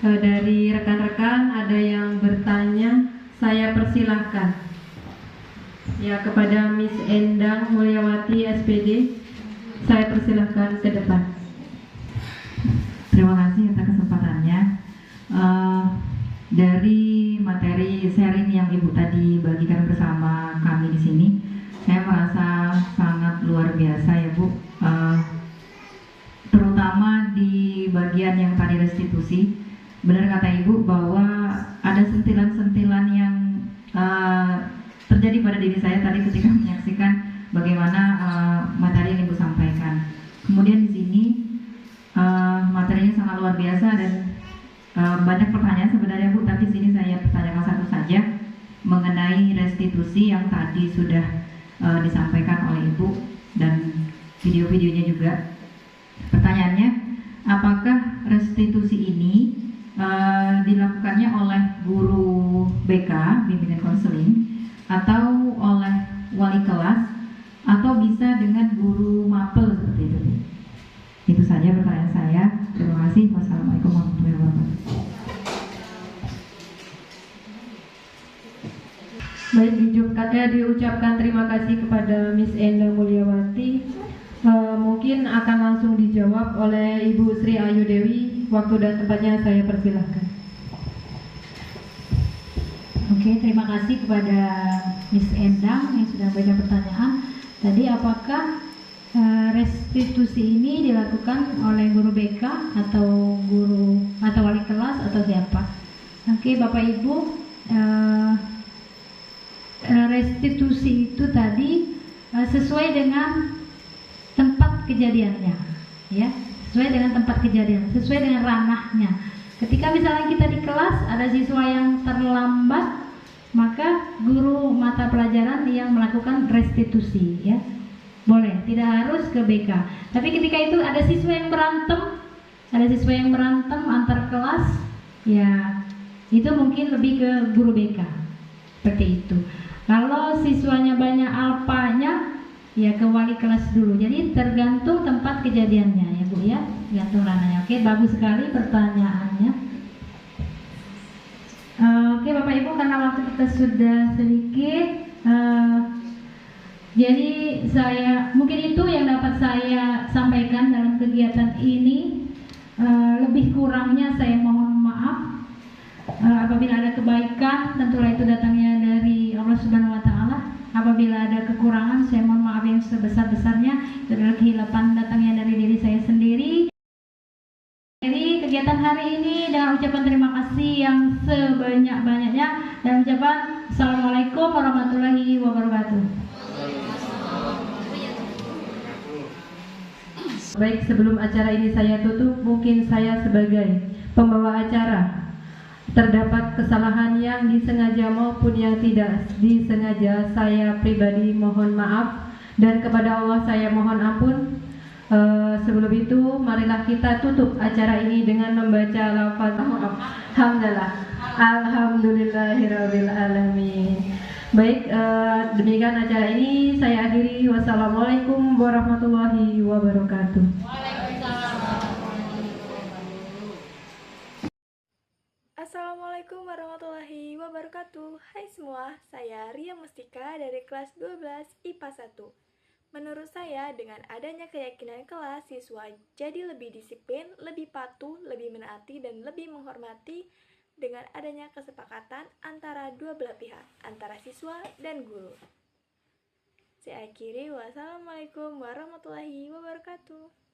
dari rekan-rekan ada yang bertanya, saya persilahkan ya kepada Miss Endang Mulyawati SPD. Saya persilahkan ke depan. Terima kasih atas kesempatannya. Dari materi sharing yang Ibu tadi bagikan bersama kami di sini, saya merasa sangat luar biasa ya Bu. Terutama di bagian yang tadi restitusi, benar kata Ibu bahwa ada sentilan-sentilan yang terjadi pada diri saya tadi ketika menyaksikan bagaimana materi yang Ibu sampaikan. Kemudian di sini materinya sangat luar biasa dan banyak pertanyaan sebenarnya Bu, tapi sini saya pertanyakan satu saja mengenai restitusi yang tadi sudah disampaikan oleh Ibu dan video-videonya juga. Pertanyaannya, apakah restitusi ini dilakukannya oleh guru BK, bimbingan konseling, atau oleh wali kelas, atau bisa dengan guru mapel seperti itu? Itu saja pertanyaan saya. Terima kasih. Wassalamualaikum warahmatullahi wabarakatuh. Baik, diucapkan terima kasih kepada Miss Endang Mulyawati. Mungkin akan langsung dijawab oleh Ibu Sri Ayu Dewi. Waktu dan tempatnya saya persilahkan. Oke, terima kasih kepada Miss Endang yang sudah memberikan pertanyaan. Tadi apakah restitusi ini dilakukan oleh guru BK atau guru atau wali kelas atau siapa? Oke, Bapak Ibu, restitusi itu tadi sesuai dengan tempat kejadiannya, ya, sesuai dengan tempat kejadian, sesuai dengan ranahnya. Ketika misalnya kita di kelas ada siswa yang terlambat, maka guru mata pelajaran yang melakukan restitusi, ya. Boleh, tidak harus ke BK. Tapi ketika itu ada siswa yang berantem, antar kelas, ya itu mungkin lebih ke guru BK. Seperti itu. Kalau siswanya banyak alpanya, ya ke wali kelas dulu. Jadi tergantung tempat kejadiannya ya Bu ya, tergantung ranahnya. Oke, bagus sekali pertanyaannya. Oke Bapak Ibu, karena waktu kita sudah sedikit, jadi mungkin itu yang dapat saya sampaikan dalam kegiatan ini. Lebih kurangnya saya mohon maaf. Apabila ada kebaikan, tentulah itu datangnya dari Allah Subhanahu wa Ta'ala. Apabila ada kekurangan, saya mohon maaf yang sebesar-besarnya. Itu adalah kehilapan datangnya dari diri saya sendiri. Jadi kegiatan hari ini dengan ucapan terima kasih yang sebanyak-banyaknya dan ucapan Assalamualaikum warahmatullahi wabarakatuh. Baik, sebelum acara ini saya tutup, mungkin saya sebagai pembawa acara, terdapat kesalahan yang disengaja maupun yang tidak disengaja, saya pribadi mohon maaf dan kepada Allah saya mohon ampun. Sebelum itu marilah kita tutup acara ini dengan membaca lafaz hamdalah. Alhamdulillahirabbil alamin. Baik, demikian acara ini saya akhiri. Wassalamualaikum warahmatullahi wabarakatuh. Assalamualaikum warahmatullahi wabarakatuh. Hai semua, saya Ria Mustika dari kelas 12 IPA 1. Menurut saya, dengan adanya keyakinan kelas, siswa jadi lebih disiplin, lebih patuh, lebih menaati, dan lebih menghormati dengan adanya kesepakatan antara dua belah pihak, antara siswa dan guru. Saya akhiri, wassalamualaikum warahmatullahi wabarakatuh.